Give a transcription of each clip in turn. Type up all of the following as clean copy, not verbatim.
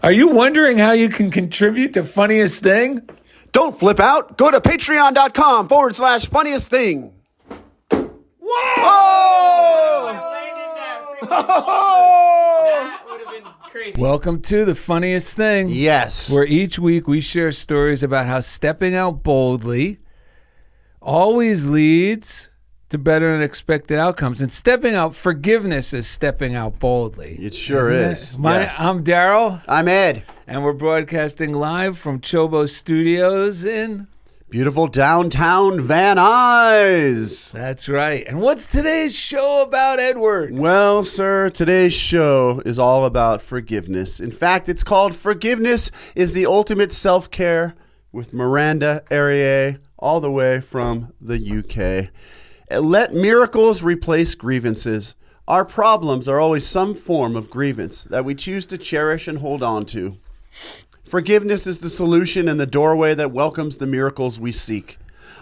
Are you wondering how you can contribute to Funniest Thing? Don't flip out. Go to patreon.com/funniest thing. Whoa! Oh! That would have been crazy. Welcome to The Funniest Thing. Yes. Where each week we share stories about how stepping out boldly always leads to better than expected outcomes. And stepping out, forgiveness is stepping out boldly. It sure is. Yes. I'm Darrell. I'm Ed. And we're broadcasting live from CHOBO Studios in beautiful downtown Van Nuys. That's right. And what's today's show about, Edward? Well, sir, today's show is all about forgiveness. In fact, it's called Forgiveness is the Ultimate Self-Care with Miranda Arieh, all the way from the UK. Let miracles replace grievances. Our problems are always some form of grievance that we choose to cherish and hold on to. Forgiveness is the solution and the doorway that welcomes the miracles we seek.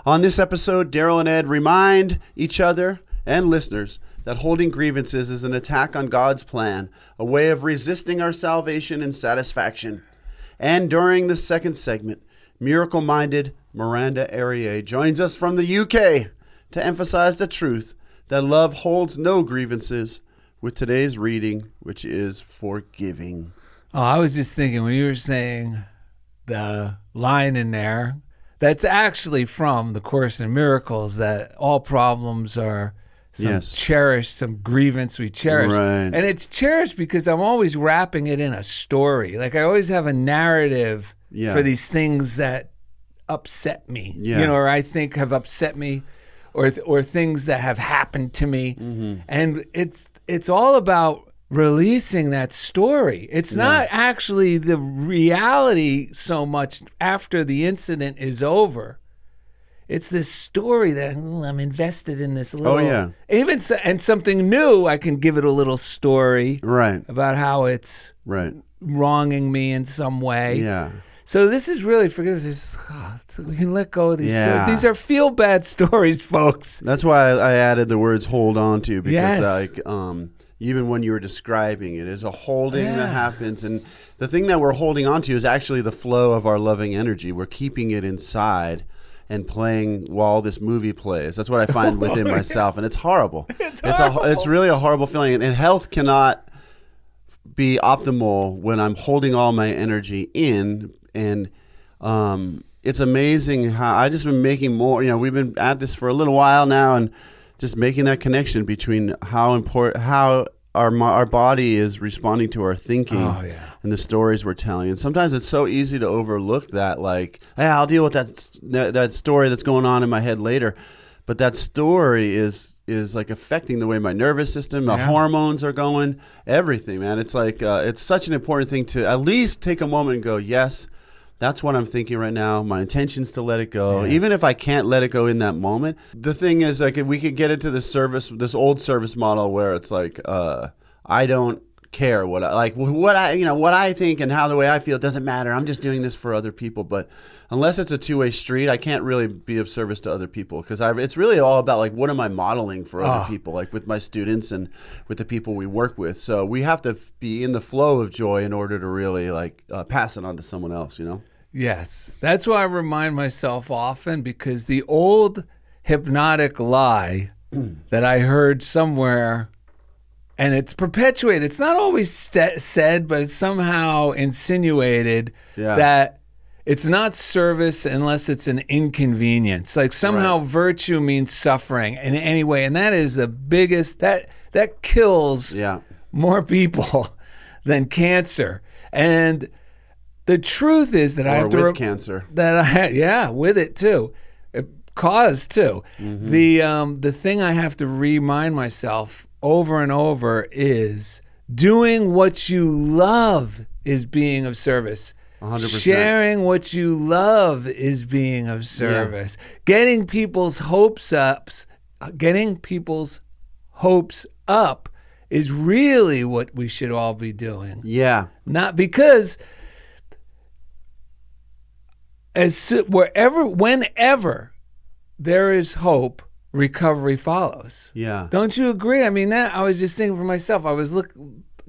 On this episode, Darrell and Ed remind each other and listeners that holding grievances is an attack on God's plan, a way of resisting our salvation and satisfaction. And during the second segment, miracle-minded Miranda Arieh joins us from the UK to emphasize the truth that love holds no grievances with today's reading, which is forgiving. Oh, I was just thinking when you were saying the line in there, that's actually from the Course in Miracles, that all problems are some cherished, some grievance we cherish. Right. And it's cherished because I'm always wrapping it in a story. Like I always have a narrative for these things that upset me, or I think have upset me, or things that have happened to me. Mm-hmm. And it's all about releasing that story. It's not actually the reality so much after the incident is over. It's this story that I'm invested in this little. And something new, I can give it a little story about how it's wronging me in some way. Yeah. So this is really forgiveness. So we can let go of these stories. These are feel-bad stories, folks. That's why I added the words hold on to, because even when you were describing it, is a holding that happens. And the thing that we're holding on to is actually the flow of our loving energy. We're keeping it inside and playing while this movie plays. That's what I find within myself. And it's horrible. It's really a horrible feeling. And health cannot be optimal when I'm holding all my energy in. And it's amazing how I just been making more, we've been at this for a little while now, and just making that connection between how important, how our body is responding to our thinking and the stories we're telling. And sometimes it's so easy to overlook that, like, hey, I'll deal with that story that's going on in my head later. But that story is like affecting the way my nervous system, my hormones are going, everything, man. It's like, it's such an important thing to at least take a moment and go, yes, that's what I'm thinking right now. My intention's to let it go. Yes. Even if I can't let it go in that moment. The thing is, like, if we could get into this old service model where it's like, I don't care what I think and how the way I feel, it doesn't matter. I'm just doing this for other people. But unless it's a two-way street, I can't really be of service to other people, because it's really all about, like, what am I modeling for other people, like with my students and with the people we work with. So we have to be in the flow of joy in order to really pass it on to someone else, Yes, that's why I remind myself often, because the old hypnotic lie that I heard somewhere, and it's perpetuated, it's not always said, but it's somehow insinuated that it's not service unless it's an inconvenience. Like somehow virtue means suffering in any way, and that is the biggest, that kills more people than cancer. And the truth is that I have to cancer. With it too, cause too. Mm-hmm. The thing I have to remind myself over and over is doing what you love is being of service. 100%. Sharing what you love is being of service. Getting people's hopes up is really what we should all be doing. Yeah. Not because whenever there is hope, recovery follows. Yeah. Don't you agree? I mean, that I was just thinking for myself. I was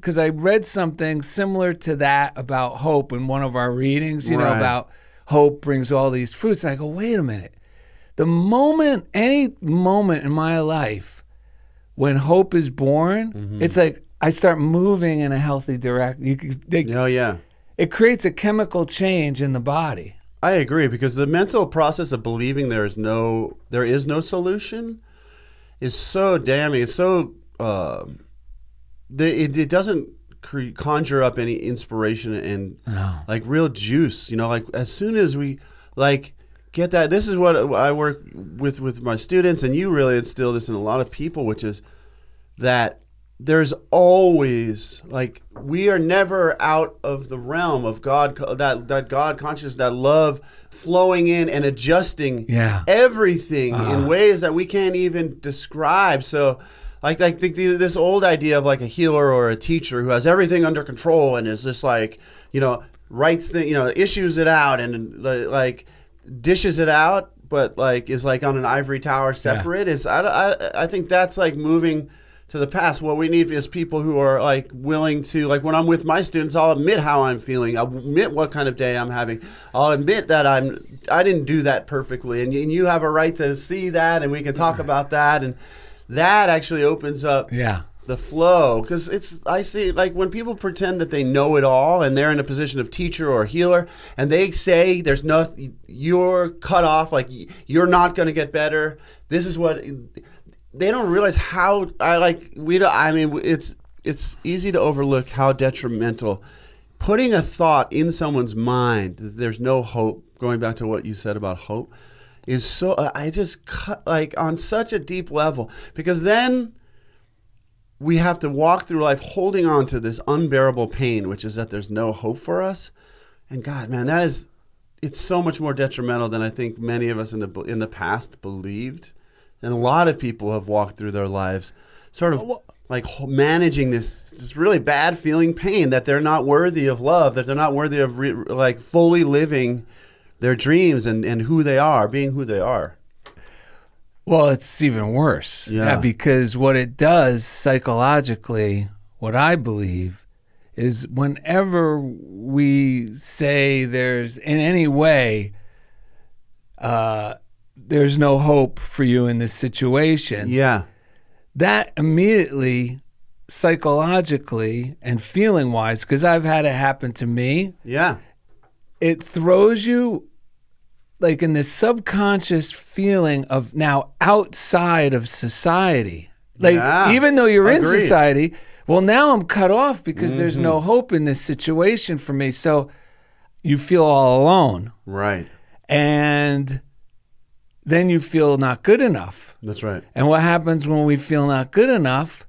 because I read something similar to that about hope in one of our readings, you know, about hope brings all these fruits. And I go, wait a minute. Any moment in my life when hope is born, it's like I start moving in a healthy direction. It creates a chemical change in the body. I agree, because the mental process of believing there is no solution is so damning. It's so it doesn't conjure up any inspiration and like real juice. You know, like as soon as we like get that, this is what I work with my students, and you really instill this in a lot of people, which is that there's always, like, we are never out of the realm of God, that God consciousness, that love flowing in and adjusting everything in ways that we can't even describe. So like this old idea of like a healer or a teacher who has everything under control and is just like, you know, writes the, you know, issues it out and like dishes it out, but like is like on an ivory tower separate. Is I think that's like moving to the past. What we need is people who are like willing to, like when I'm with my students, I'll admit how I'm feeling. I'll admit what kind of day I'm having. I'll admit that I didn't do that perfectly, and you have a right to see that, and we can talk about that, and that actually opens up the flow. Because I see, like when people pretend that they know it all and they're in a position of teacher or healer, and they say there's you're cut off, like you're not going to get better. This is what. They don't realize how it's easy to overlook how detrimental putting a thought in someone's mind that there's no hope, going back to what you said about hope, is so I just cut like on such a deep level, because then we have to walk through life holding on to this unbearable pain, which is that there's no hope for us. And God, man, it's so much more detrimental than I think many of us in the past believed. And a lot of people have walked through their lives sort of like managing this really bad feeling pain, that they're not worthy of love, that they're not worthy of like fully living their dreams and who they are, being who they are. Well, it's even worse. Yeah, because what it does psychologically, what I believe, is whenever we say there's in any way there's no hope for you in this situation. Yeah. That immediately, psychologically and feeling-wise, because I've had it happen to me. Yeah. It throws you like in this subconscious feeling of now outside of society. Like even though you're in society, well, now I'm cut off because there's no hope in this situation for me. So you feel all alone. Right. And then you feel not good enough. That's right. And what happens when we feel not good enough?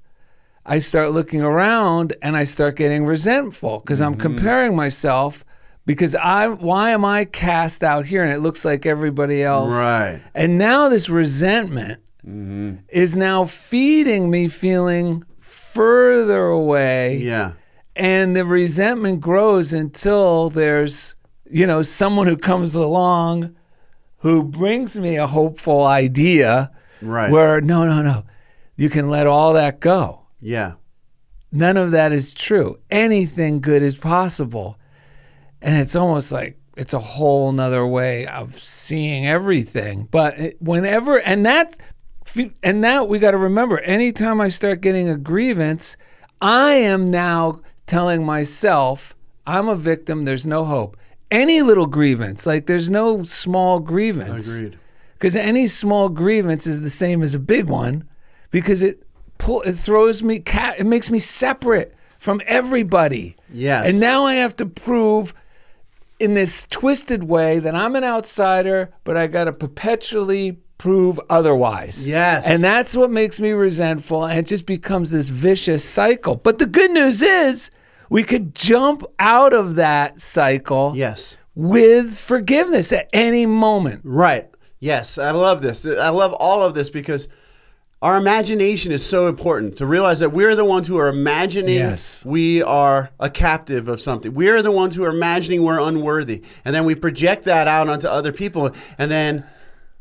I start looking around and I start getting resentful because I'm comparing myself, because why am I cast out here and it looks like everybody else? Right. And now this resentment is now feeding me feeling further away. Yeah. And the resentment grows until there's, someone who comes along who brings me a hopeful idea, right? Where no, you can let all that go. Yeah. None of that is true. Anything good is possible. And it's almost like it's a whole nother way of seeing everything. But that we got to remember, anytime I start getting a grievance, I am now telling myself I'm a victim. There's no hope. Any little grievance, like there's no small grievance. Agreed. Because any small grievance is the same as a big one, because it throws me, it makes me separate from everybody. Yes. And now I have to prove in this twisted way that I'm an outsider, but I got to perpetually prove otherwise. Yes. And that's what makes me resentful, and it just becomes this vicious cycle. But the good news is, we could jump out of that cycle with forgiveness at any moment. Right. Yes. I love this. I love all of this, because our imagination is so important, to realize that we're the ones who are imagining we are a captive of something. We're the ones who are imagining we're unworthy. And then we project that out onto other people. And then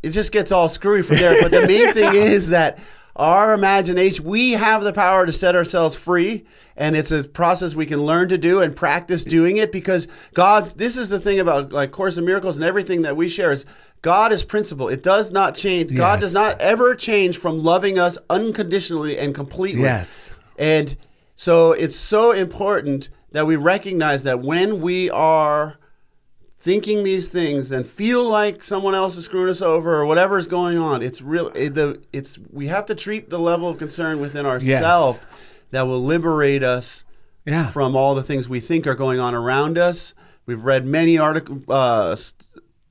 it just gets all screwy from there. But the main thing is that our imagination, we have the power to set ourselves free. And it's a process we can learn to do and practice doing it, because this is the thing about like Course in Miracles and everything that we share is God is principle. It does not change. Yes. God does not ever change from loving us unconditionally and completely. Yes. And so it's so important that we recognize that when we are thinking these things and feel like someone else is screwing us over or whatever is going on, we have to treat the level of concern within ourselves that will liberate us from all the things we think are going on around us. We've read many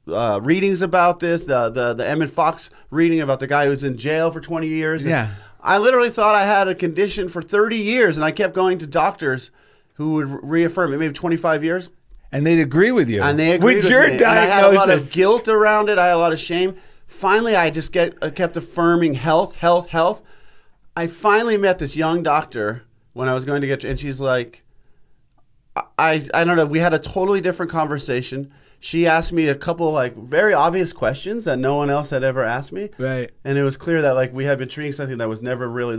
readings about this, the Emmett Fox reading about the guy who was in jail for 20 years. Yeah. I literally thought I had a condition for 30 years, and I kept going to doctors who would reaffirm it, maybe 25 years. And they'd agree with you. And they agreed with your me. diagnosis. And I had a lot of guilt around it. I had a lot of shame. Finally, I just kept affirming health. I finally met this young doctor when I was going to get, and she's like, I don't know, we had a totally different conversation. She asked me a couple like very obvious questions that no one else had ever asked me. Right. And it was clear that like we had been treating something that wasn't even really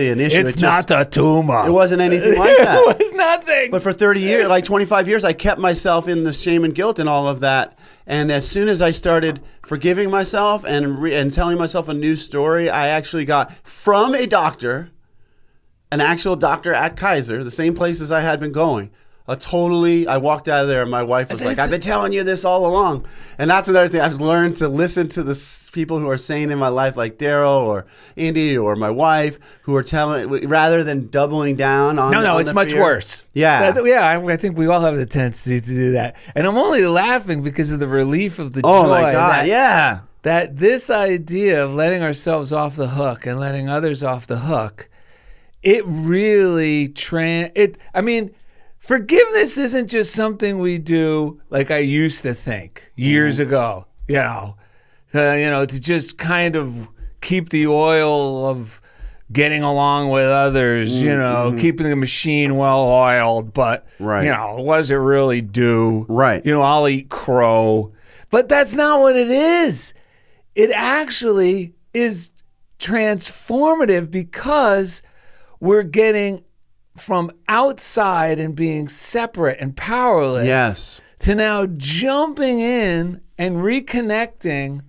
an issue. It's not a tumor. It wasn't anything like that. It was nothing. But for 30 years, like 25 years, I kept myself in the shame and guilt and all of that. And as soon as I started forgiving myself and telling myself a new story, I actually got from a doctor, an actual doctor at Kaiser, the same places I had been going, I walked out of there and my wife was like, I've been telling you this all along. And that's another thing. I've learned to listen to the people who are saying in my life, like Darrell or Indy or my wife, who are telling, rather than doubling down on No, it's much worse. Yeah. I think we all have the tendency to do that. And I'm only laughing because of the relief of the joy. Oh my God, That this idea of letting ourselves off the hook and letting others off the hook, it really, forgiveness isn't just something we do like I used to think years ago, to just kind of keep the oil of getting along with others, keeping the machine well oiled, but, what does it really do? Right. I'll eat crow. But that's not what it is. It actually is transformative because we're getting from outside and being separate and powerless to now jumping in and reconnecting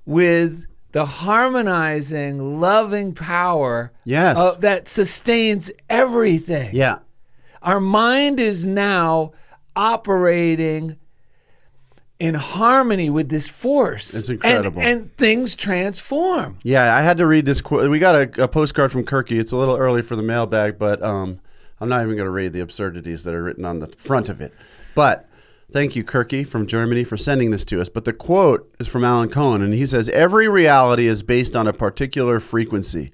with the harmonizing, loving power that sustains everything. Yeah. Our mind is now operating in harmony with this force. It's incredible. And things transform. Yeah, I had to read this quote. We got a postcard from Kirky. It's a little early for the mailbag, but I'm not even going to read the absurdities that are written on the front of it. But thank you, Kirky from Germany, for sending this to us. But the quote is from Alan Cohen, and he says, "Every reality is based on a particular frequency.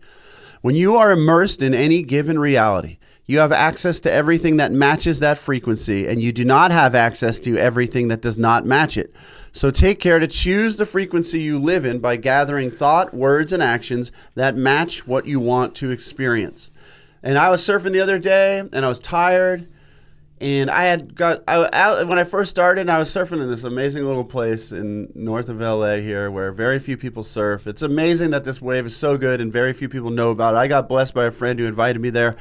When you are immersed in any given reality, you have access to everything that matches that frequency, and you do not have access to everything that does not match it. So take care to choose the frequency you live in by gathering thought, words, and actions that match what you want to experience." And I was surfing the other day, and I was tired, and when I first started, I was surfing in this amazing little place in north of LA here where very few people surf. It's amazing that this wave is so good, and very few people know about it. I got blessed by a friend who invited me there.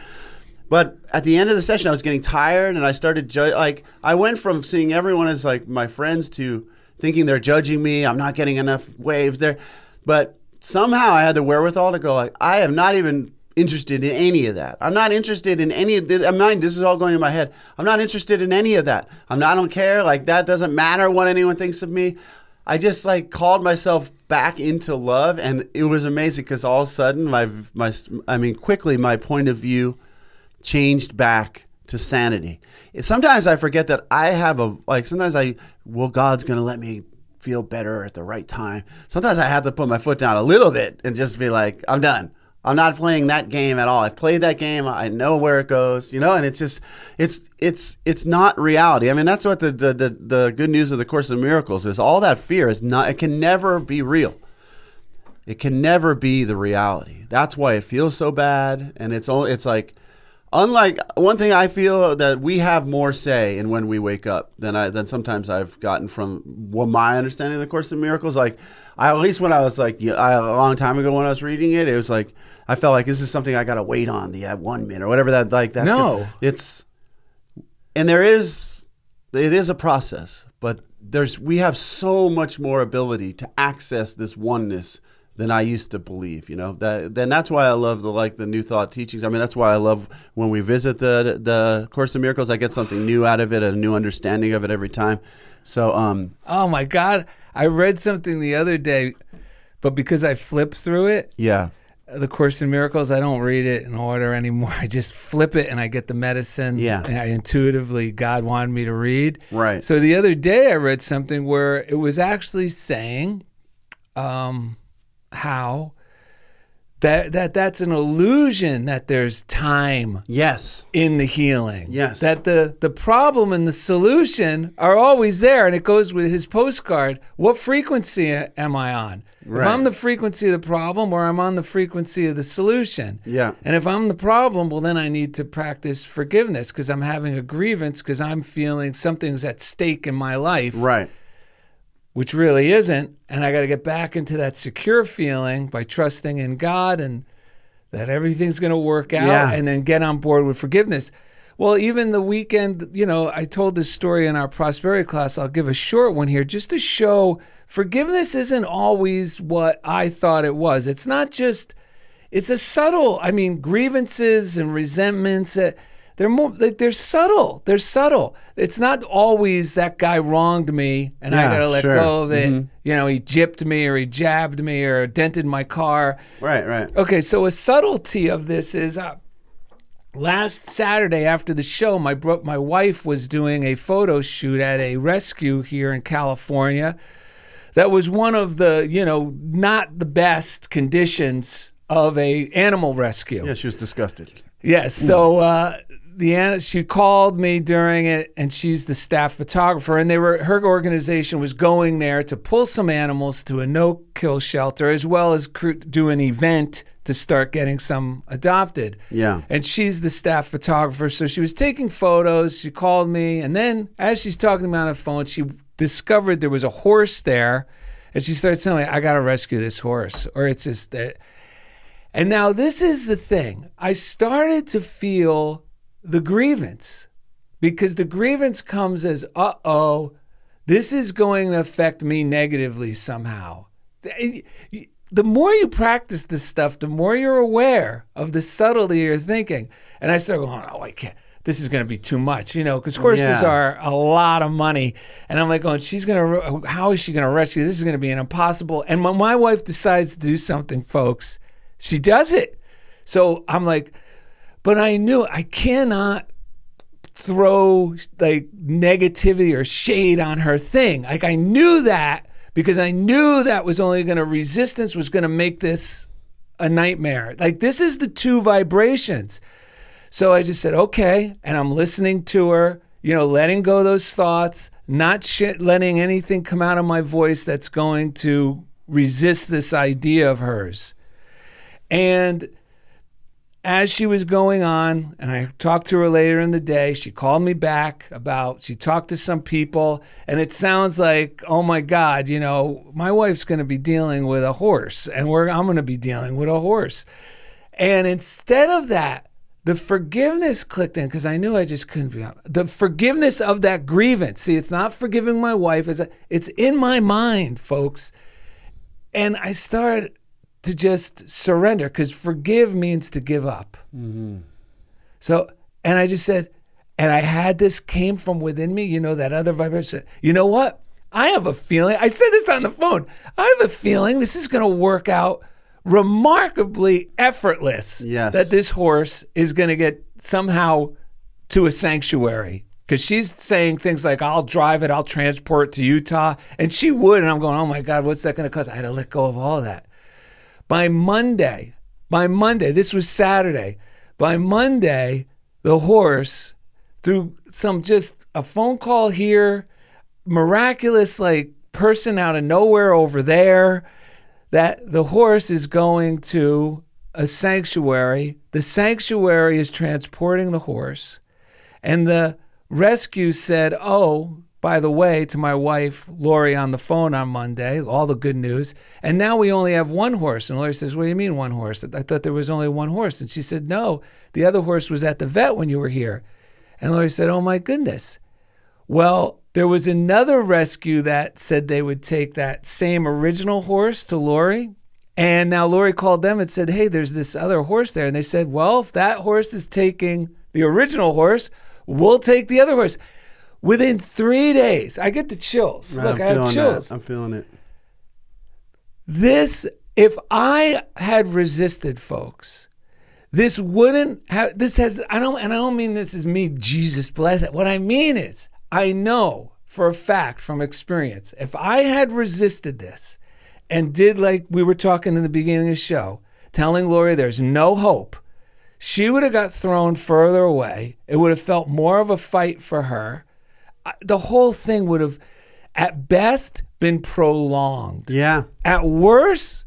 But at the end of the session, I was getting tired, and I started I went from seeing everyone as like my friends to thinking they're judging me. I'm not getting enough waves there. But somehow I had the wherewithal to go like, I am not even interested in any of that. I'm not interested in any of this. This is all going in my head. I'm not interested in any of that. I don't care. Like, that doesn't matter what anyone thinks of me. I just called myself back into love, and it was amazing because all of a sudden quickly my point of view changed back to sanity. Sometimes I forget that I have God's going to let me feel better at the right time. Sometimes I have to put my foot down a little bit and just be like, I'm done. I'm not playing that game at all. I've played that game. I know where it goes, and it's just, it's not reality. I mean, that's what the good news of the Course in Miracles is. All that fear is not, it can never be real. It can never be the reality. That's why it feels so bad. And it's like, Unlike one thing, I feel that we have more say in when we wake up than sometimes I've gotten from my understanding of the Course in Miracles. Like, at least when I was like a long time ago when I was reading it, it was like I felt like this is something I got to wait on the 1 minute or whatever that like. That's no, it is a process, but we have so much more ability to access this oneness than I used to believe, that's why I love the New Thought teachings. I mean, that's why I love when we visit the Course in Miracles. I get something new out of it, a new understanding of it every time. So, oh my God, I read something the other day, but because I flipped through it, the Course in Miracles, I don't read it in order anymore. I just flip it and I get the medicine. Yeah, and intuitively God wanted me to read. Right. So the other day I read something where it was actually saying, how that's an illusion that there's time in the healing. That the problem and the solution are always there. And it goes with his postcard. What frequency am I on? Right. If I'm the frequency of the problem, or I'm on the frequency of the solution. Yeah. And if I'm the problem, well, then I need to practice forgiveness because I'm having a grievance because I'm feeling something's at stake in my life. Right. Which really isn't, and I got to get back into that secure feeling by trusting in God and that everything's going to work out, and then get on board with forgiveness. Well, even the weekend, I told this story in our prosperity class. I'll give a short one here just to show forgiveness isn't always what I thought it was. It's not just, it's a subtle, grievances and resentments, they're subtle. They're subtle. It's not always that guy wronged me and I got to let go of it. Mm-hmm. He gypped me or he jabbed me or dented my car. Right. Okay, so a subtlety of this is last Saturday after the show, my wife was doing a photo shoot at a rescue here in California. That was one of the, not the best conditions of a animal rescue. Yeah, she was disgusted. Yes, so she called me during it, and she's the staff photographer, and her organization was going there to pull some animals to a no-kill shelter, as well as do an event to start getting some adopted. Yeah. And she's the staff photographer, so she was taking photos. She called me, and then as she's talking to me on the phone, she discovered there was a horse there, and she started telling me, I got to rescue this horse, or it's just that. And now this is the thing. I started to feel the grievance, because the grievance comes as, this is going to affect me negatively somehow. The more you practice this stuff, the more you're aware of the subtlety of your thinking. And I started going, I can't. This is going to be too much, because horses are a lot of money. And I'm like, how is she going to rescue? This is going to be an impossible. And when my wife decides to do something, folks, she does it. So I'm like, but I knew I cannot throw negativity or shade on her thing. I knew that because I knew that was only going to, resistance was going to make this a nightmare. This is the two vibrations. So I just said, okay. And I'm listening to her, letting go of those thoughts, not letting anything come out of my voice that's going to resist this idea of hers. And as she was going on, and I talked to her later in the day, she called me back she talked to some people, and it sounds like, oh my God, my wife's going to be dealing with a horse, and I'm going to be dealing with a horse. And instead of that, the forgiveness clicked in, because I knew I just couldn't be. The forgiveness of that grievance. See, it's not forgiving my wife. It's in my mind, folks. And I started to just surrender, because forgive means to give up. Mm-hmm. So, and I just said, and I had this came from within me, that other vibration. You know what? I have a feeling, I said this on the phone, I have a feeling this is going to work out remarkably effortless. Yes. That this horse is going to get somehow to a sanctuary. Because she's saying things like, I'll drive it, I'll transport it to Utah. And she would, and I'm going, oh my God, what's that going to cost? I had to let go of all of that. By Monday, this was Saturday. By Monday, the horse, through just a phone call here, miraculous person out of nowhere over there, that the horse is going to a sanctuary. The sanctuary is transporting the horse. And the rescue said, oh, by the way, to my wife, Lori, on the phone on Monday, all the good news. And now we only have one horse. And Lori says, what do you mean one horse? I thought there was only one horse. And she said, no, the other horse was at the vet when you were here. And Lori said, oh my goodness. Well, there was another rescue that said they would take that same original horse to Lori. And now Lori called them and said, hey, there's this other horse there. And they said, well, if that horse is taking the original horse, we'll take the other horse. Within 3 days, I get the chills. Right, look, I have chills. I'm feeling it. This, if I had resisted, folks, this wouldn't have, this has, I don't mean this is me, Jesus bless it. What I mean is, I know for a fact from experience, if I had resisted this and did like we were talking in the beginning of the show, telling Lori there's no hope, she would have got thrown further away. It would have felt more of a fight for her. The whole thing would have, at best, been prolonged. Yeah. At worst,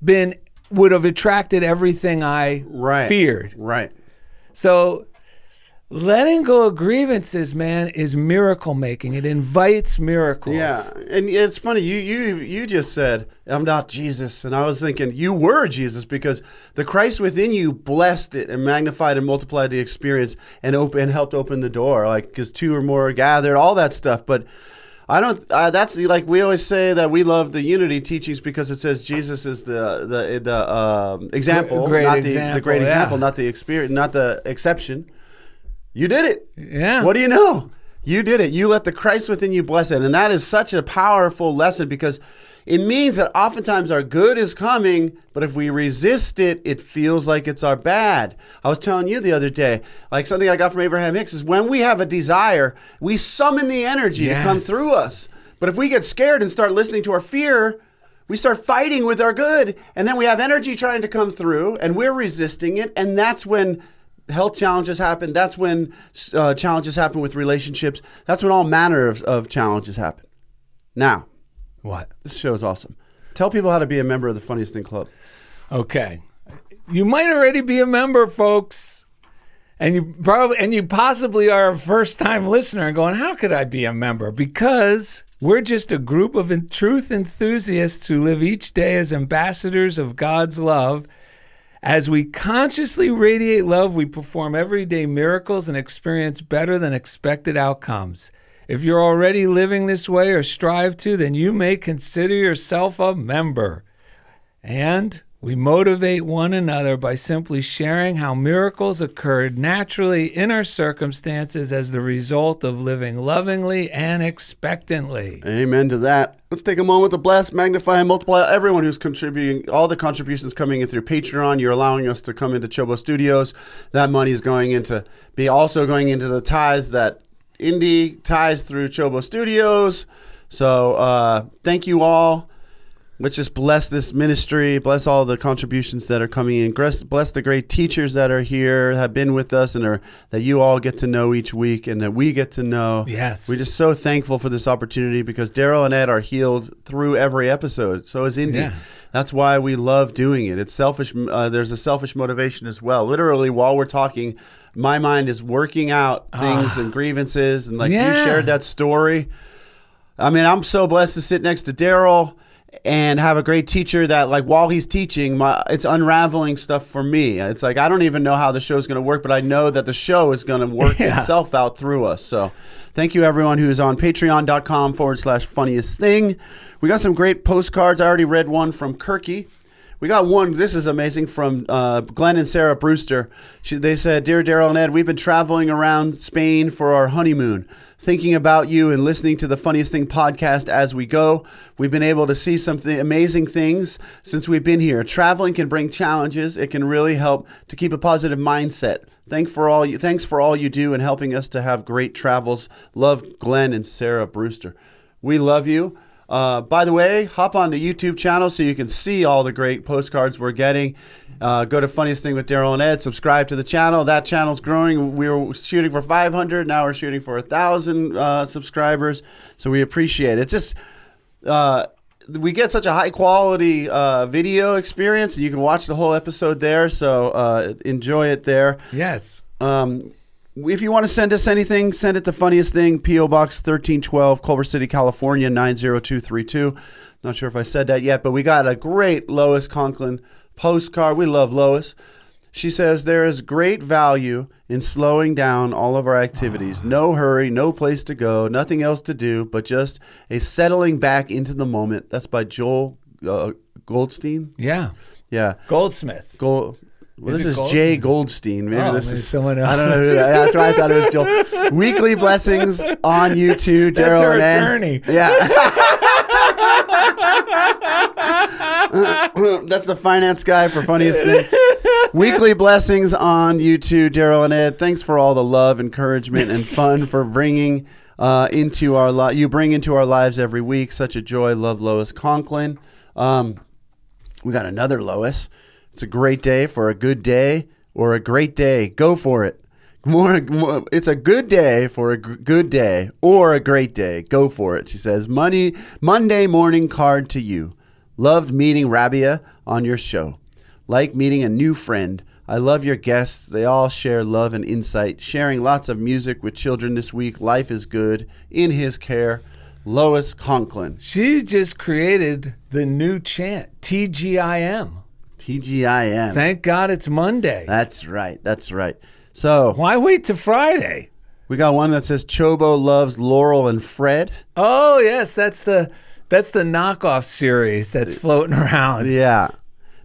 would have attracted everything I feared. Right. So letting go of grievances, man, is miracle making. It invites miracles. Yeah, and it's funny. You just said, I'm not Jesus. And I was thinking, you were Jesus because the Christ within you blessed it and magnified and multiplied the experience and helped open the door. Like, because two or more are gathered, all that stuff. But I don't, that's like we always say that we love the unity teachings because it says Jesus is the example, not the great example, not the experience, not the exception. You did it. Yeah. What do you know? You did it. You let the Christ within you bless it. And that is such a powerful lesson because it means that oftentimes our good is coming, but if we resist it, it feels like it's our bad. I was telling you the other day, like something I got from Abraham Hicks is when we have a desire, we summon the energy to come through us. But if we get scared and start listening to our fear, we start fighting with our good, and then we have energy trying to come through, and we're resisting it, and that's when health challenges happen. That's when challenges happen with relationships. That's when all manner of challenges happen. Now, what? This show is awesome. Tell people how to be a member of the Funniest Thing Club. Okay. You might already be a member, folks. And you possibly are a first-time listener and going, how could I be a member? Because we're just a group of truth enthusiasts who live each day as ambassadors of God's love. As we consciously radiate love, we perform everyday miracles and experience better than expected outcomes. If you're already living this way or strive to, then you may consider yourself a member. And we motivate one another by simply sharing how miracles occurred naturally in our circumstances as the result of living lovingly and expectantly. Amen to that. Let's take a moment to bless, magnify, and multiply everyone who's contributing, all the contributions coming in through Patreon. You're allowing us to come into CHOBO Studios. That money is going into the tithes that Indy ties through CHOBO Studios. So thank you all. Let's just bless this ministry, bless all the contributions that are coming in, bless the great teachers that are here, have been with us, and that you all get to know each week and that we get to know. Yes. We're just so thankful for this opportunity because Darrell and Ed are healed through every episode. So is Indy. Yeah. That's why we love doing it. It's selfish. There's a selfish motivation as well. Literally, while we're talking, my mind is working out things and grievances. And you shared that story. I mean, I'm so blessed to sit next to Darrell and have a great teacher that, while he's teaching, it's unraveling stuff for me. It's like, I don't even know how the show's going to work, but I know that the show is going to work itself out through us. So thank you, everyone who's on patreon.com/funniest thing. We got some great postcards. I already read one from Kirky. We got one, this is amazing, from Glenn and Sarah Brewster. They said, Dear Darrell and Ed, we've been traveling around Spain for our honeymoon, thinking about you and listening to the Funniest Thing podcast as we go. We've been able to see some amazing things since we've been here. Traveling can bring challenges. It can really help to keep a positive mindset. Thanks for all you do and helping us to have great travels. Love, Glenn and Sarah Brewster. We love you. By the way, hop on the YouTube channel so you can see all the great postcards we're getting. Go to Funniest Thing with Darrell and Ed. Subscribe to the channel. That channel's growing. We were shooting for 500. Now we're shooting for 1,000 subscribers. So we appreciate it. It's just we get such a high quality video experience. You can watch the whole episode there, so enjoy it there. Yes. If you want to send us anything, send it to Funniest Thing, P.O. Box 1312, Culver City, California, 90232. Not sure if I said that yet, but we got a great Lois Conklin postcard. We love Lois. She says, there is great value in slowing down all of our activities. No hurry, no place to go, nothing else to do, but just a settling back into the moment. That's by Joel Goldstein? Yeah. Yeah. Goldsmith. This is Jay Goldstein. Maybe this is someone else. I don't know who that. That's why I thought it was Joel. Weekly Blessings on YouTube. Darrell and Ed. Attorney. Yeah. That's the finance guy for Funniest Thing. Weekly Blessings on YouTube. Darrell and Ed. Thanks for all the love, encouragement, and fun for bringing into our you bring into our lives every week. Such a joy. Love, Lois Conklin. We got another Lois. It's a great day for a good day or a great day. Go for it. It's a good day for a good day or a great day. Go for it. She says, Monday morning card to you. Loved meeting Rabia on your show. Like meeting a new friend. I love your guests. They all share love and insight. Sharing lots of music with children this week. Life is good. In his care. Lois Conklin. She just created the new chant, TGIM. TGIM. Thank God it's Monday. That's right. That's right. So why wait till Friday? We got one that says Chobo loves Laurel and Fred. Oh yes, that's the knockoff series that's floating around. Yeah.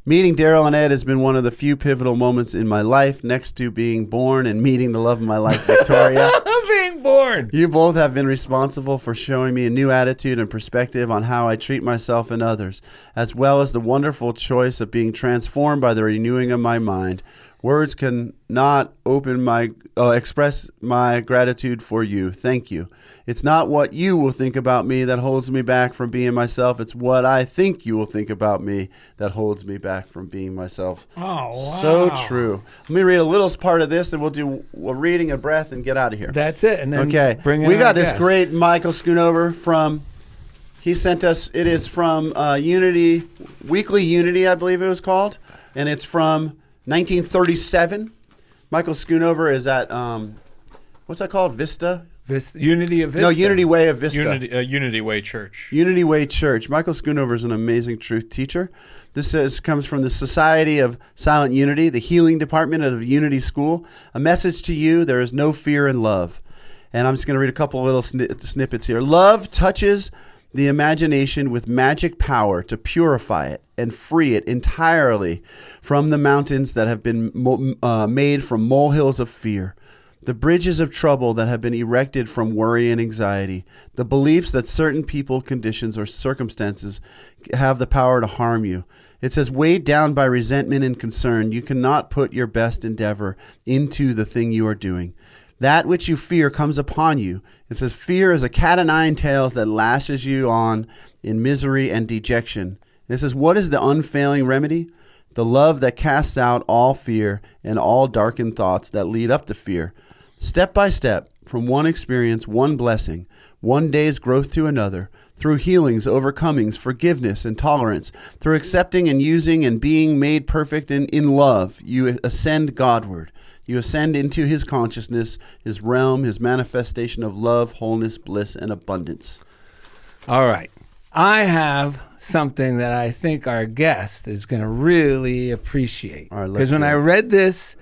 Meeting Darrell and Ed has been one of the few pivotal moments in my life, next to being born and meeting the love of my life, Victoria. Being born. You both have been responsible for showing me a new attitude and perspective on how I treat myself and others, as well as the wonderful choice of being transformed by the renewing of my mind. Words cannot express my gratitude for you. Thank you. It's not what you will think about me that holds me back from being myself. It's what I think you will think about me that holds me back from being myself. Oh, wow. So true. Let me read a little part of this, and we'll do a reading, a breath, and get out of here. That's it. And then we got this great Michael Schoonover from. He sent us. It is from Unity, Weekly Unity, I believe it was called, and it's from 1937. Michael Schoonover is at what's that called? Vista. Unity of Vista. No, Unity Way of Vista. Unity Way Church. Unity Way Church. Michael Schoonover is an amazing truth teacher. This comes from the Society of Silent Unity, the healing department of Unity School. A message to you: there is no fear in love. And I'm just going to read a couple little snippets here. Love touches the imagination with magic power to purify it and free it entirely from the mountains that have been made from molehills of fear, the bridges of trouble that have been erected from worry and anxiety, the beliefs that certain people, conditions, or circumstances have the power to harm you. It says, weighed down by resentment and concern, you cannot put your best endeavor into the thing you are doing. That which you fear comes upon you. It says, fear is a cat o' nine tails that lashes you on in misery and dejection. And it says, what is the unfailing remedy? The love that casts out all fear and all darkened thoughts that lead up to fear. Step by step, from one experience, one blessing, one day's growth to another, through healings, overcomings, forgiveness, and tolerance, through accepting and using and being made perfect in love, you ascend Godward. You ascend into his consciousness, his realm, his manifestation of love, wholeness, bliss, and abundance. All right. I have something that I think our guest is going to really appreciate. Because when I read this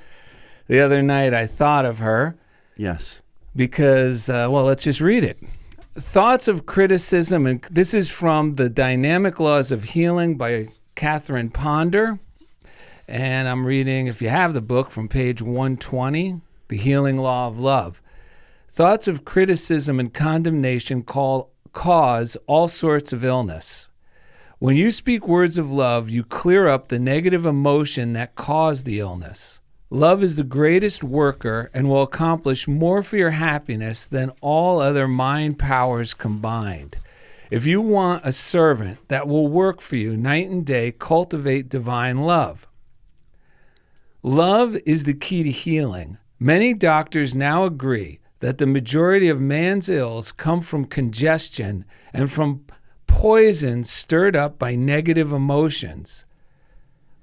the other night, I thought of her. Yes. Because, let's just read it. Thoughts of criticism, and this is from The Dynamic Laws of Healing by Catherine Ponder. And I'm reading, if you have the book, from page 120, The Healing Law of Love. Thoughts of criticism and condemnation cause all sorts of illness. When you speak words of love, you clear up the negative emotion that caused the illness. Love is the greatest worker and will accomplish more for your happiness than all other mind powers combined. If you want a servant that will work for you night and day, cultivate divine love. Love is the key to healing. Many doctors now agree that the majority of man's ills come from congestion and from poison stirred up by negative emotions.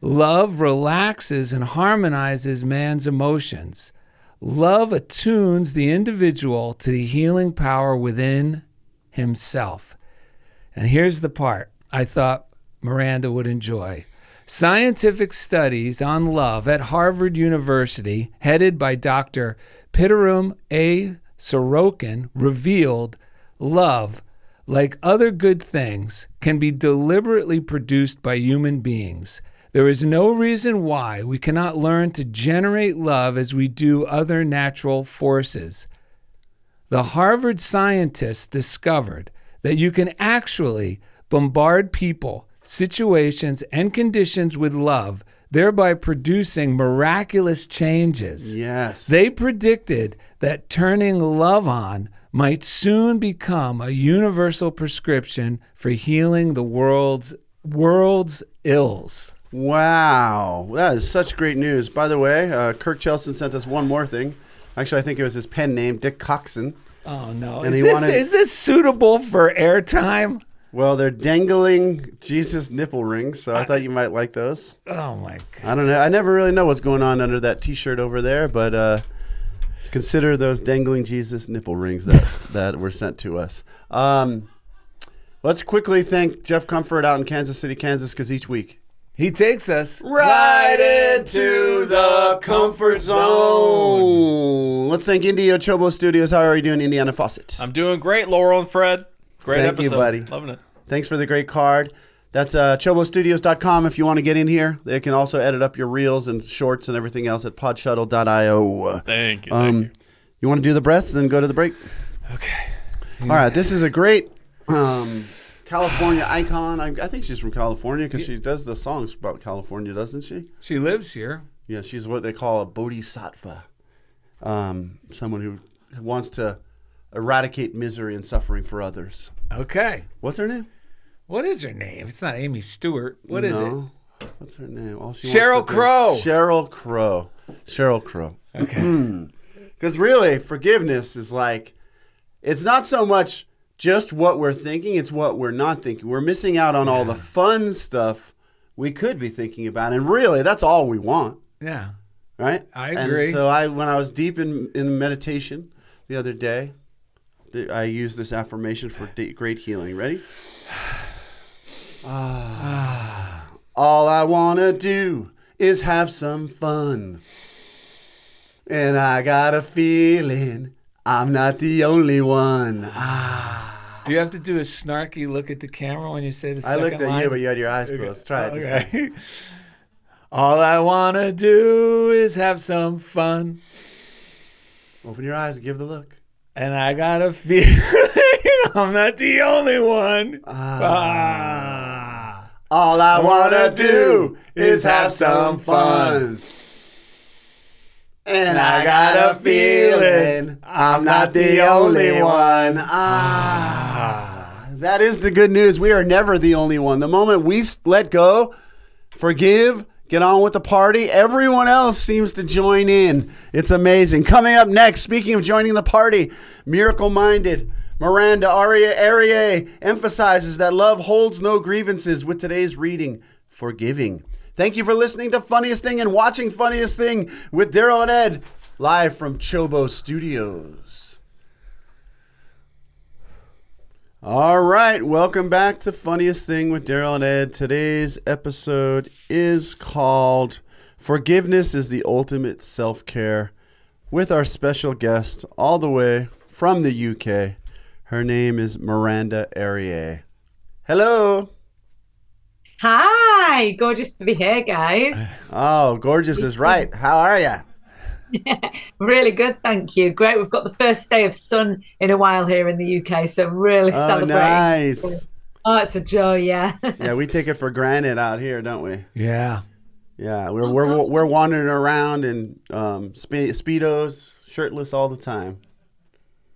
Love relaxes and harmonizes man's emotions. Love attunes the individual to the healing power within himself. And here's the part I thought Miranda would enjoy. Scientific studies on love at Harvard University, headed by Dr. Pitharam A. Sorokin, revealed love, like other good things, can be deliberately produced by human beings. There is no reason why we cannot learn to generate love as we do other natural forces. The Harvard scientists discovered that you can actually bombard people, situations, and conditions with love, thereby producing miraculous changes. Yes. They predicted that turning love on might soon become a universal prescription for healing the world's ills. Wow. That is such great news. By the way, Kirk Chelson sent us one more thing. Actually, I think it was his pen name, Dick Coxon. Oh, no. Is this suitable for airtime? Well, they're dangling Jesus nipple rings, so I thought you might like those. Oh, my God. I don't know. I never really know what's going on under that T-shirt over there, but consider those dangling Jesus nipple rings that were sent to us. Let's quickly thank Jeff Comfort out in Kansas City, Kansas, because each week he takes us right into the comfort zone. Let's thank Indio CHOBO Studios. How are you doing, Indiana Fawcett? I'm doing great, Laurel and Fred. Great Thank episode. you, buddy. Loving it. Thanks for the great card. That's chobostudios.com if you want to get in here. They can also edit up your reels and shorts and everything else at podshuttle.io. Thank you. Thank you. You want to do the breaths, then go to the break? Okay. All right. This is a great California icon. I think she's from California because she does the songs about California, doesn't she? She lives here. Yeah, she's what they call a bodhisattva. Someone who wants to eradicate misery and suffering for others. Okay. What's her name? What is her name? It's not Amy Stewart. What is it? What's her name? Sheryl Crow. Sheryl Crow. Sheryl Crow. Okay. Because really, forgiveness is like, it's not so much just what we're thinking, it's what we're not thinking. We're missing out on all the fun stuff we could be thinking about. And really, that's all we want. Yeah. Right? I agree. And so when I was deep in meditation the other day, I used this affirmation for great healing. Ready? All I want to do is have some fun. And I got a feeling I'm not the only one. Do you have to do a snarky look at the camera when you say the second line? I looked at you, but you had your eyes closed. Try it. Okay. All I want to do is have some fun. Open your eyes and give the look. And I got a feeling I'm not the only one. All I want to do is have some fun. And I got a feeling I'm not the only one. That is the good news. We are never the only one. The moment we let go, forgive, get on with the party, everyone else seems to join in. It's amazing. Coming up next, speaking of joining the party, miracle-minded Miranda Arieh emphasizes that love holds no grievances with today's reading, Forgiving. Thank you for listening to Funniest Thing and watching Funniest Thing with Darrell and Ed, live from CHOBO Studios. All right, welcome back to Funniest Thing with Darrell and Ed. Today's episode is called Forgiveness is the Ultimate Self-Care, with our special guest all the way from the UK. Her name is Miranda Arieh. Hello. Hi, gorgeous to be here, guys. Oh, gorgeous is right. How are you? Yeah, really good, thank you. Great, we've got the first day of sun in a while here in the UK, so really celebrating. Nice. Oh, it's a joy, yeah. Yeah, we take it for granted out here, don't we? Yeah. Yeah, we're wandering around in Speedos, shirtless all the time.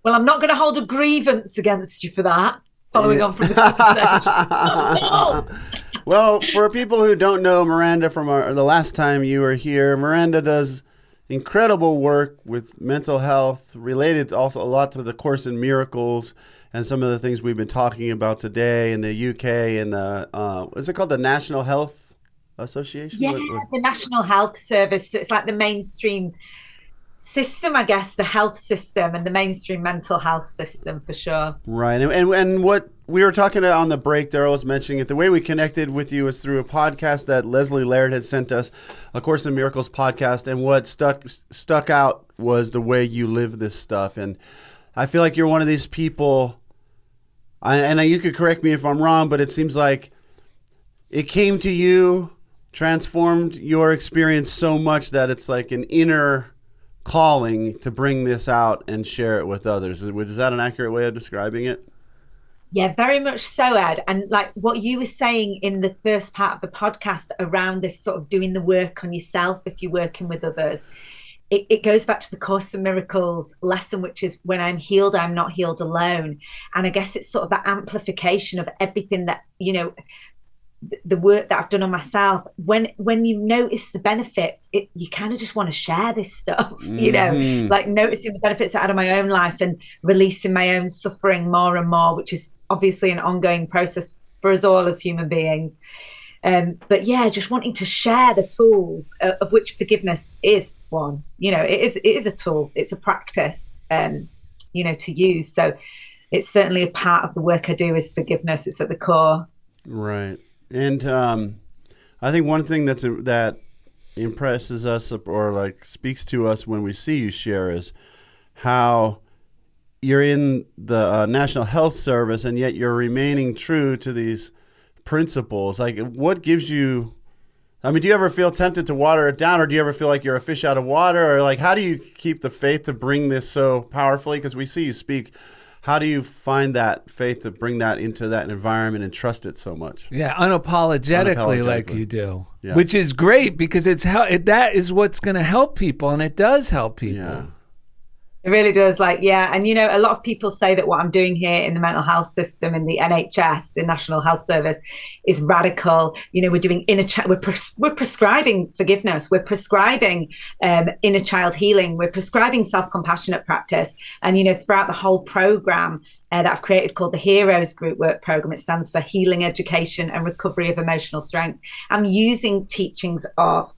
Well, I'm not going to hold a grievance against you for that, following on from the conversation. Well, for people who don't know Miranda from the last time you were here, Miranda does incredible work with mental health, related also a lot to the Course in Miracles and some of the things we've been talking about today in the UK and what's it called, the National Health Association? Yeah, the National Health Service. So it's like the mainstream system, I guess, the health system and the mainstream mental health system for sure. Right. And what we were talking about on the break, Darrell was mentioning it, the way we connected with you is through a podcast that Leslie Laird had sent us, a Course in Miracles podcast. And what stuck out was the way you live this stuff. And I feel like you're one of these people, and you could correct me if I'm wrong, but it seems like it came to you, transformed your experience so much that it's like an inner calling to bring this out and share it with others. Is that an accurate way of describing it? Yeah, very much so, Ed. And like what you were saying in the first part of the podcast around this sort of doing the work on yourself if you're working with others, it goes back to the Course in Miracles lesson, which is when I'm healed, I'm not healed alone. And I guess it's sort of that amplification of everything that, the work that I've done on myself. When you notice the benefits, you kind of just want to share this stuff, like noticing the benefits out of my own life and releasing my own suffering more and more, which is obviously an ongoing process for us all as human beings. But yeah, just wanting to share the tools of which forgiveness is one. It is a tool, it's a practice, to use. So it's certainly a part of the work I do is forgiveness. It's at the core. Right. And I think one thing that impresses us or like speaks to us when we see you share is how you're in the National Health Service and yet you're remaining true to these principles. Like, what gives you, do you ever feel tempted to water it down, or do you ever feel like you're a fish out of water, or like how do you keep the faith to bring this so powerfully? Because we see you speak. How do you find that faith to bring that into that environment and trust it so much? Yeah, unapologetically like you do, which is great because that is what's going to help people, and it does help people. Yeah. It really does. And a lot of people say that what I'm doing here in the mental health system in the NHS, the National Health Service, is radical. We're doing we're prescribing forgiveness. We're prescribing inner child healing. We're prescribing self-compassionate practice. And, throughout the whole program that I've created called the Heroes Group Work Program, it stands for Healing, Education and Recovery of Emotional Strength. I'm using teachings of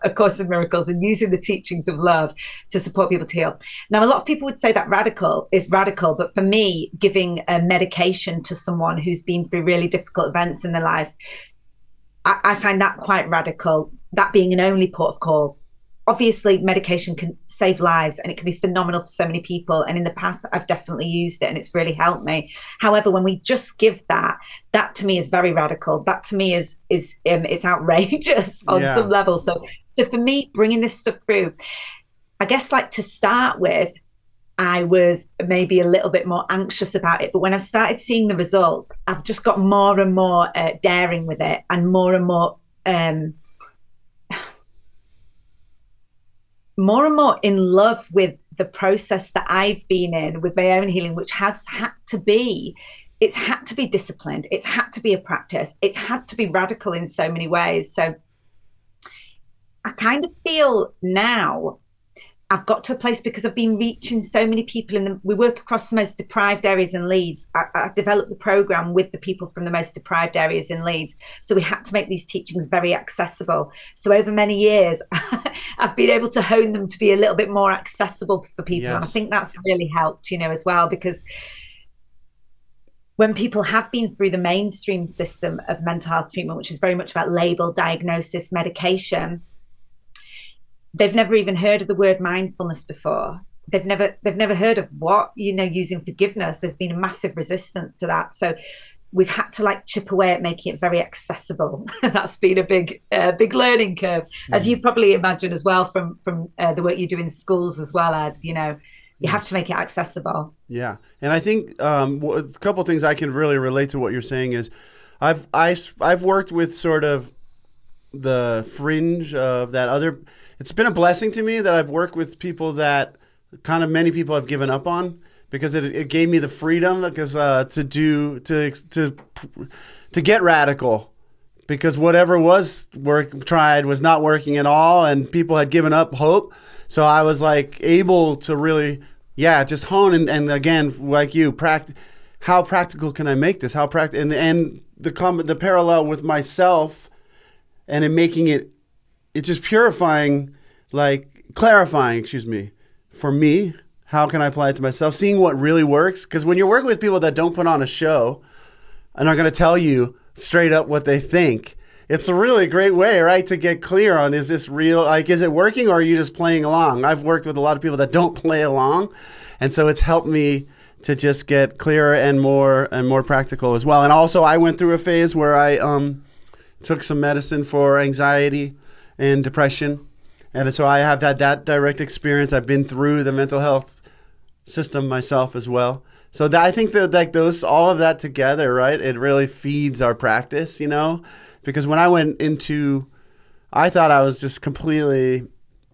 A Course in Miracles and using the teachings of love to support people to heal. Now, a lot of people would say that radical is radical, but for me, giving a medication to someone who's been through really difficult events in their life, I find that quite radical, that being an only port of call. Obviously, medication can save lives and it can be phenomenal for so many people. And in the past, I've definitely used it and it's really helped me. However, when we just give that to me is very radical. That to me is it's outrageous on some level. So for me, bringing this stuff through, I guess to start with, I was maybe a little bit more anxious about it. But when I started seeing the results, I've just got more and more daring with it and more and more in love with the process that I've been in with my own healing, which has had to be disciplined. It's had to be a practice. It's had to be radical in so many ways. So I kind of feel now I've got to a place because I've been reaching so many people we work across the most deprived areas in Leeds. I developed the program with the people from the most deprived areas in Leeds. So we had to make these teachings very accessible. So over many years, I've been able to hone them to be a little bit more accessible for people. Yes. And I think that's really helped, as well, because when people have been through the mainstream system of mental health treatment, which is very much about label, diagnosis, medication, they've never even heard of the word mindfulness before. They've never heard of what, using forgiveness. There's been a massive resistance to that. So we've had to chip away at making it very accessible. That's been a big learning curve, as you probably imagine as well from the work you do in schools as well, Ed. You have to make it accessible. Yeah. And I think a couple of things I can really relate to what you're saying is I've worked with sort of the fringe of that other. It's been a blessing to me that I've worked with people that kind of many people have given up on, because it gave me the freedom to get radical, because whatever was tried was not working at all and people had given up hope. So I was like able to really, just hone and again, like you, how practical can I make this? And the parallel with myself and in making it's just clarifying, for me, how can I apply it to myself? Seeing what really works. Because when you're working with people that don't put on a show and are going to tell you straight up what they think, it's a really great way, right, to get clear on, is this real? Like, is it working, or are you just playing along? I've worked with a lot of people that don't play along. And so it's helped me to just get clearer and more practical as well. And also I went through a phase where I took some medicine for anxiety and depression. And so I have had that direct experience. I've been through the mental health system myself as well. So I think that like all of that together, right, it really feeds our practice, because when I went I thought I was just completely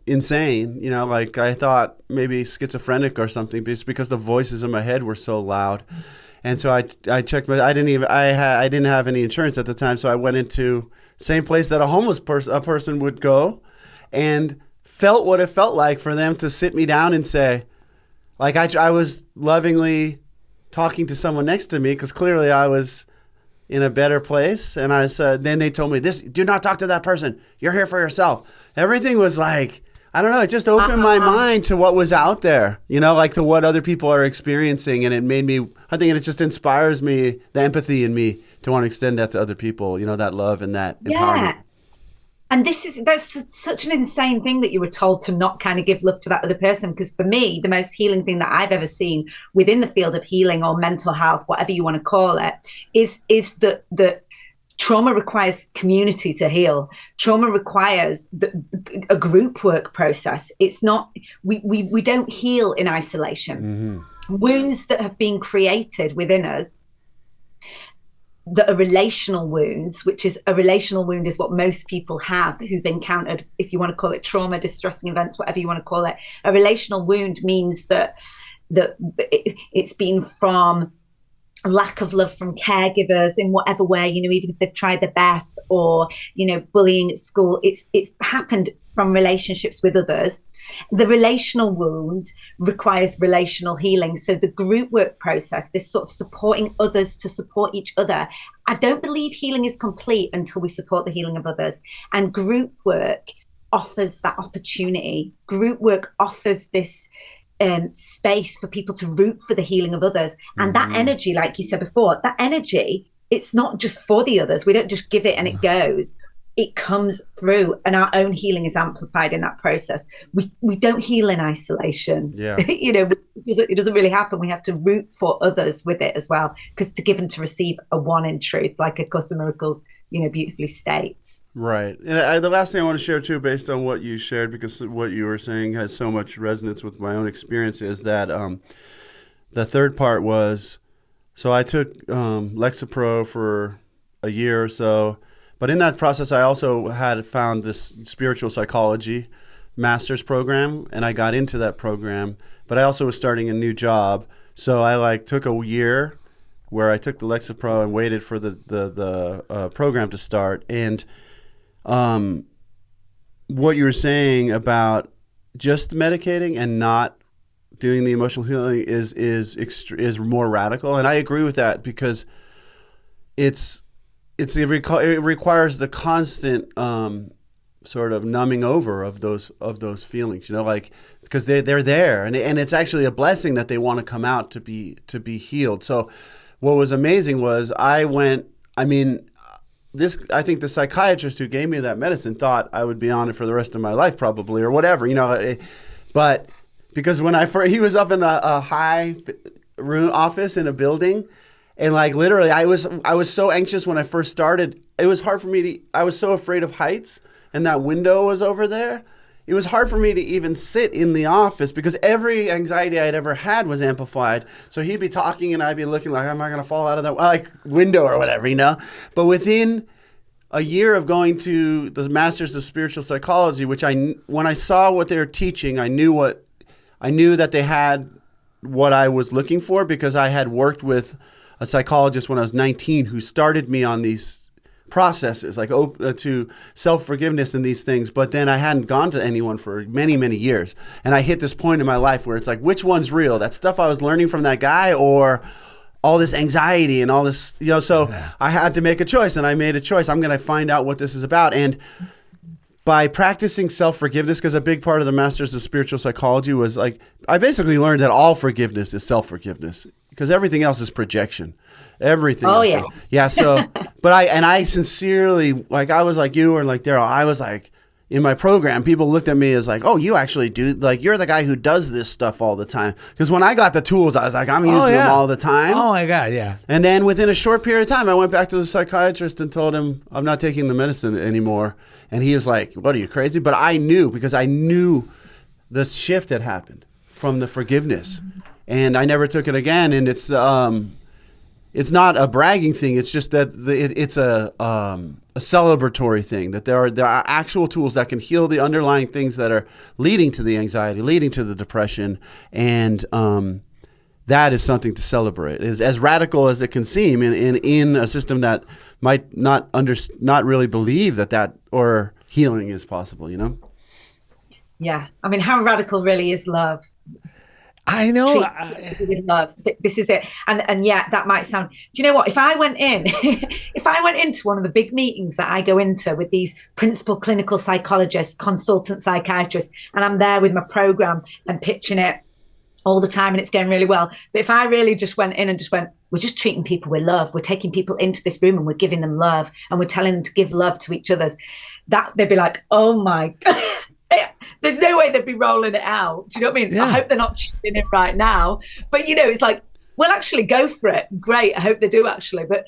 insane, like I thought maybe schizophrenic or something, because the voices in my head were so loud. And so I checked, but I didn't have any insurance at the time. So I went into same place that a person would go, and felt what it felt like for them to sit me down and say, like I was lovingly talking to someone next to me, because clearly I was in a better place. And I said, then they told me this, do not talk to that person. You're here for yourself. Everything was like, I don't know, it just opened my mind to what was out there, like to what other people are experiencing. And it made me, I think it just inspires me, the empathy in me to want to extend that to other people, that love and that empowerment. And that's such an insane thing that you were told to not kind of give love to that other person. Because for me, the most healing thing that I've ever seen within the field of healing or mental health, whatever you want to call it, is that trauma requires community to heal. Trauma requires a group work process. It's not, we don't heal in isolation. Mm-hmm. Wounds that have been created within us, that are relational wounds, which is a relational wound is what most people have who've encountered, if you want to call it trauma, distressing events, whatever you want to call it. A relational wound means that it's been from lack of love from caregivers in whatever way, even if they've tried their best, or, bullying at school. It's happened from relationships with others. The relational wound requires relational healing. So the group work process, this sort of supporting others to support each other. I don't believe healing is complete until we support the healing of others. And group work offers that opportunity. Group work offers this space for people to root for the healing of others. And that energy, like you said before, that energy, it's not just for the others. We don't just give it and it goes. It comes through, and our own healing is amplified in that process. We don't heal in isolation. Yeah. It doesn't really happen. We have to root for others with it as well, because to give and to receive are one in truth, like A Course in Miracles, beautifully states. Right. And the last thing I want to share too, based on what you shared, because what you were saying has so much resonance with my own experience, is that the third part was, so I took Lexapro for a year or so. But in that process, I also had found this spiritual psychology master's program, and I got into that program. But I also was starting a new job, so I took a year where I took the Lexapro and waited for the program to start. And what you were saying about just medicating and not doing the emotional healing is more radical, and I agree with that, because it requires the constant sort of numbing over of those feelings, because they're there, and it's actually a blessing that they want to come out to be healed. So what was amazing was I think the psychiatrist who gave me that medicine thought I would be on it for the rest of my life, probably, or whatever, but because he was up in a high room office in a building. And literally, I was so anxious when I first started. It was hard for me I was so afraid of heights, and that window was over there. It was hard for me to even sit in the office, because every anxiety I'd ever had was amplified. So he'd be talking and I'd be looking like, am I going to fall out of that window or whatever, But within a year of going to the Masters of Spiritual Psychology, which when I saw what they were teaching, I knew that they had what I was looking for, because I had worked with a psychologist when I was 19 who started me on these processes, like to self-forgiveness and these things. But then I hadn't gone to anyone for many, many years. And I hit this point in my life where it's like, which one's real? That stuff I was learning from that guy, or all this anxiety and all this, so I had to make a choice, and I made a choice. I'm going to find out what this is about. And by practicing self-forgiveness, because a big part of the Masters of Spiritual Psychology was like, I basically learned that all forgiveness is self-forgiveness, because everything else is projection. Everything. Oh, else. yeah. Yeah. So, but I sincerely, like, I was like you or like Darrell, I was like, in my program, people looked at me as like, oh, you actually do, like, you're the guy who does this stuff all the time. Because when I got the tools, I was like, I'm using them all the time. Oh, my God, yeah. And then within a short period of time, I went back to the psychiatrist and told him I'm not taking the medicine anymore. And he was like, what, are you crazy? But I knew, because I knew the shift had happened from the forgiveness. And I never took it again. And it's not a bragging thing. It's just that it's a celebratory thing, that there are actual tools that can heal the underlying things that are leading to the anxiety, leading to the depression. And that is something to celebrate. It is as radical as it can seem in a system that might not really believe that or healing is possible, Yeah. I mean, how radical really is love? I know. With love. This is it. And yeah, that might sound, do you know what? If I went into one of the big meetings that I go into with these principal clinical psychologists, consultant psychiatrists, and I'm there with my program and pitching it all the time and it's going really well. But if I really just went in and just went, we're just treating people with love. We're taking people into this room and we're giving them love and we're telling them to give love to each other, that they'd be like, oh my God. There's no way they'd be rolling it out. Do you know what I mean? Yeah. I hope they're not tuning in right now. But, it's like, well, actually go for it. Great. I hope they do actually. But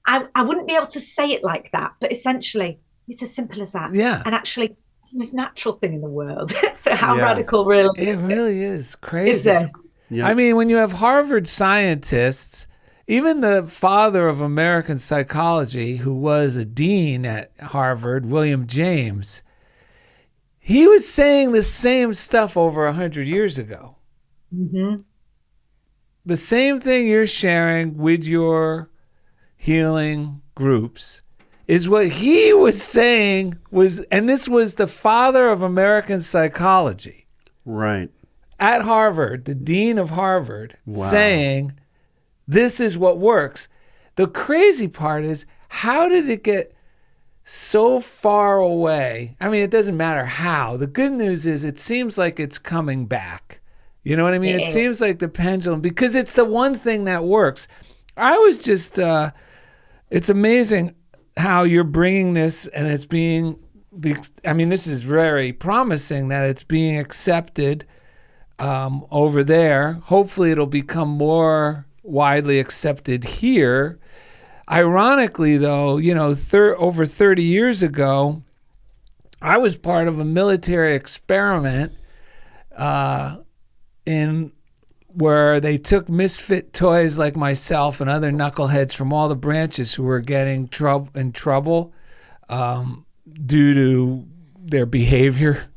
I wouldn't be able to say it like that. But essentially, it's as simple as that. Yeah. And actually, it's the most natural thing in the world. So how radical really it really is crazy. Is this? Yeah. I mean, when you have Harvard scientists, even the father of American psychology, who was a dean at Harvard, William James, he was saying the same stuff over 100 years ago. Mm-hmm. The same thing you're sharing with your healing groups is what he was saying and this was the father of American psychology. Right. At Harvard, the dean of Harvard, saying, this is what works. The crazy part is, how did it get so far away? I mean, it doesn't matter how. The good news is it seems like it's coming back. You know what I mean? It seems like the pendulum, because it's the one thing that works. I was just, it's amazing how you're bringing this and it's being, this is very promising that it's being accepted over there. Hopefully it'll become more widely accepted here. Ironically, though, over 30 years ago, I was part of a military experiment where they took misfit toys like myself and other knuckleheads from all the branches who were getting in trouble due to their behavior,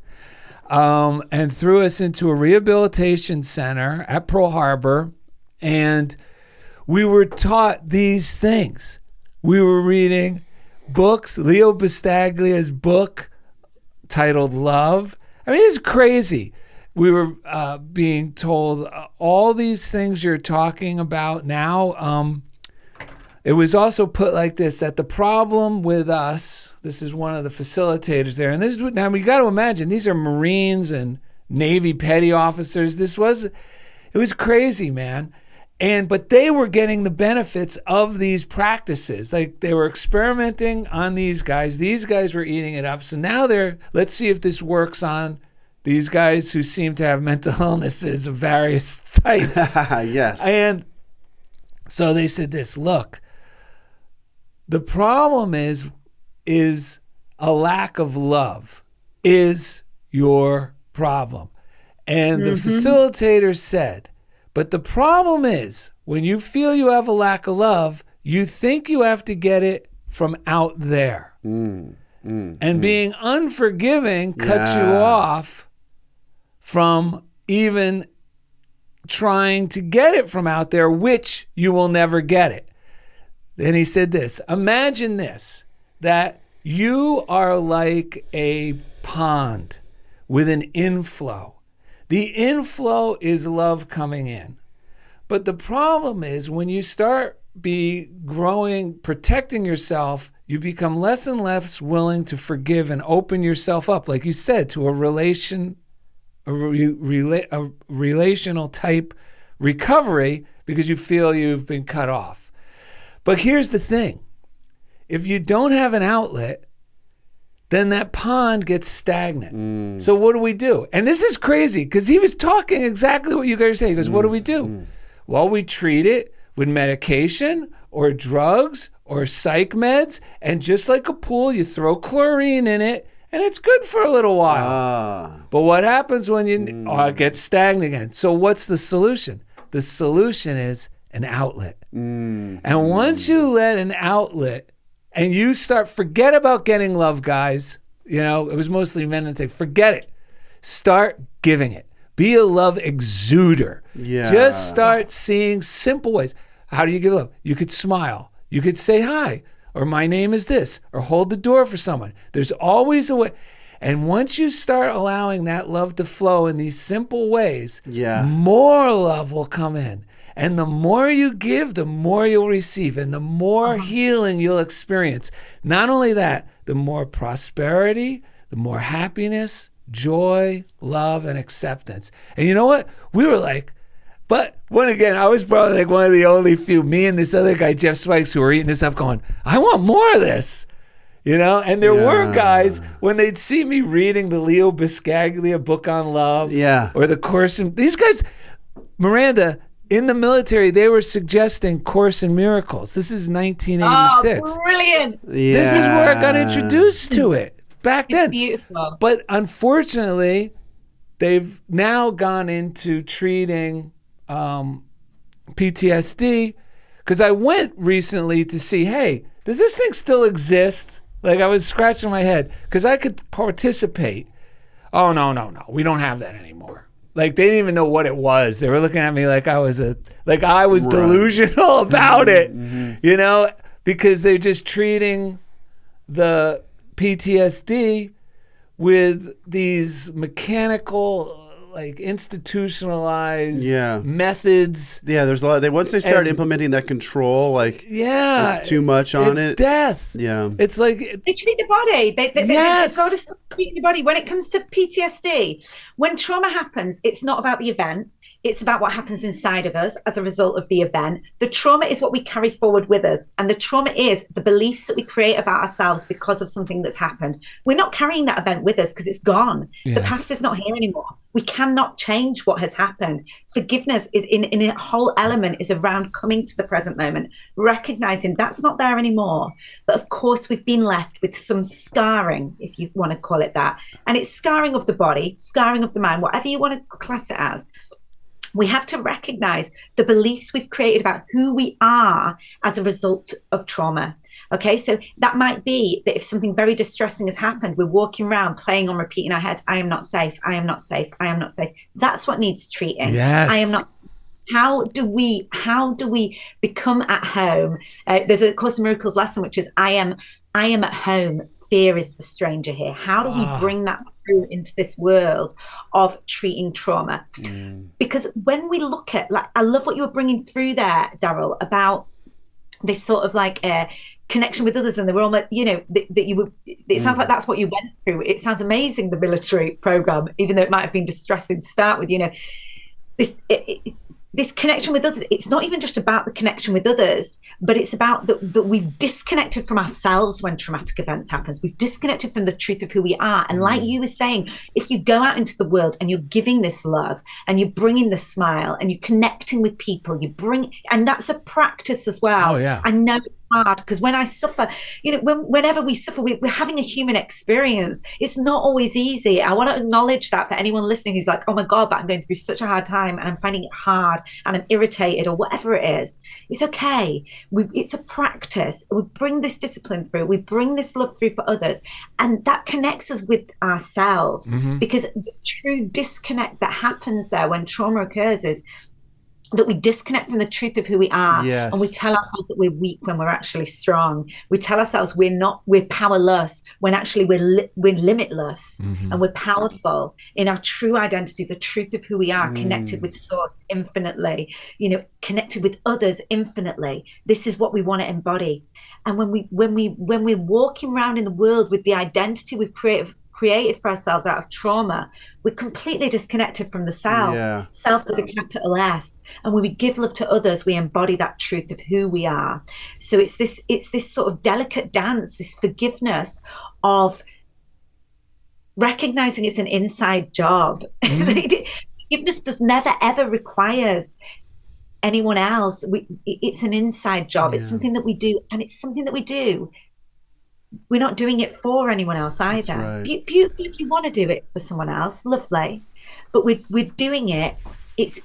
and threw us into a rehabilitation center at Pearl Harbor, and we were taught these things. We were reading books, Leo Bastaglia's book titled Love. I mean, it's crazy. We were being told all these things you're talking about now. It was also put like this, that the problem with us, this is one of the facilitators there, and this is now you got to imagine, these are Marines and Navy petty officers. It was crazy, man. But they were getting the benefits of these practices. Like, they were experimenting on these guys. These guys were eating it up. So now let's see if this works on these guys who seem to have mental illnesses of various types. Yes. And so they said this, look, the problem is a lack of love is your problem. And the facilitator said, but the problem is, when you feel you have a lack of love, you think you have to get it from out there. Being unforgiving cuts you off from even trying to get it from out there, which you will never get it. Then he said this, imagine this. that you are like a pond with an inflow. The inflow is love coming in. But the problem is when you start protecting yourself, you become less and less willing to forgive and open yourself up, like you said, to a relational type recovery because you feel you've been cut off. But here's the thing. If you don't have an outlet, then that pond gets stagnant. So what do we do? And this is crazy because he was talking exactly what you guys are saying. He goes, what do we do? Well, we treat it with medication or drugs or psych meds. And just like a pool, you throw chlorine in it and it's good for a little while. But what happens when it gets stagnant again? So what's the solution? The solution is an outlet. And once you let an outlet and you forget about getting love, guys. You know, it was mostly men and things. Forget it. Start giving it. Be a love exuder. Yeah. Just start seeing simple ways. How do you give love? You could smile. You could say hi, or my name is this, or hold the door for someone. There's always a way. And once you start allowing that love to flow in these simple ways, more love will come in. And the more you give, the more you'll receive, and the more healing you'll experience. Not only that, the more prosperity, the more happiness, joy, love, and acceptance. And you know what? We were like, but I was probably like one of the only few, me and this other guy, Jeff Spikes, who were eating this up going, I want more of this. You know, and there were guys when they'd see me reading the Leo Biscaglia book on love, or the Course in, these guys, Miranda, in the military, they were suggesting Course in Miracles. This is 1986. Oh, brilliant. This is where I got introduced to it back then. Beautiful. But unfortunately, they've now gone into treating PTSD because I went recently to see, hey, does this thing still exist? Like I was scratching my head because I could participate. Oh, no. We don't have that anymore. Like they didn't even know what it was. They were looking at me like I was delusional about it, you know, because they're just treating the PTSD with these mechanical, like institutionalized methods. Yeah, there's a lot. Once they start implementing that control, like too much on it's it. Death. Yeah, it's like they treat the body. They go to stop treating the body. When it comes to PTSD, when trauma happens, it's not about the event. It's about what happens inside of us as a result of the event. The trauma is what we carry forward with us. And the trauma is the beliefs that we create about ourselves because of something that's happened. We're not carrying that event with us because it's gone. Yes. The past is not here anymore. We cannot change what has happened. Forgiveness is in a whole element is around coming to the present moment, recognizing that's not there anymore. But of course, we've been left with some scarring, if you want to call it that. And it's scarring of the body, scarring of the mind, whatever you want to class it as. We have to recognize the beliefs we've created about who we are as a result of trauma. Okay, so that might be that if something very distressing has happened, we're walking around playing on repeat in our heads, I am not safe, I am not safe, I am not safe. That's what needs treating. Yes. I am not. How do we become at home? There's a Course in Miracles lesson, which is I am at home. Fear is the stranger here. How do we bring that through into this world of treating trauma? Because when we look at, like, I love what you were bringing through there, Darrell, about this sort of like connection with others, and they were almost, you know, that you were. It sounds like that's what you went through. It sounds amazing, the military program, even though it might have been distressing to start with. You know, this connection with others, it's not even just about the connection with others, but it's about that we've disconnected from ourselves when traumatic events happens. We've disconnected from the truth of who we are. And like you were saying, if you go out into the world and you're giving this love and you're bringing the smile and you're connecting with people, and that's a practice as well. Oh, yeah. I know it's hard because when I suffer, you know, whenever we suffer, we're having a human experience. It's not always easy. I want to acknowledge that for anyone listening who's like, oh my God, but I'm going through such a hard time and I'm finding it hard and I'm irritated or whatever it is. It's okay. It's a practice. We bring this discipline through. We bring this love through for others. And that connects us with ourselves because the true disconnect that happens there when trauma occurs is that we disconnect from the truth of who we are. Yes. And we tell ourselves that we're weak when we're actually strong. We tell ourselves we're powerless when actually we're limitless, and we're powerful in our true identity, the truth of who we are, connected with source infinitely, connected with others infinitely. This is what we want to embody. And when we're walking around in the world with the identity we've created for ourselves out of trauma, we're completely disconnected from the self with a capital S. And when we give love to others, we embody that truth of who we are. So it's this sort of delicate dance, this forgiveness of recognizing it's an inside job. Forgiveness never ever requires anyone else. It's an inside job. It's something that we do, and it's something that we do. We're not doing it for anyone else either. Right. Beautiful if you want to do it for someone else, lovely. But we're doing it. It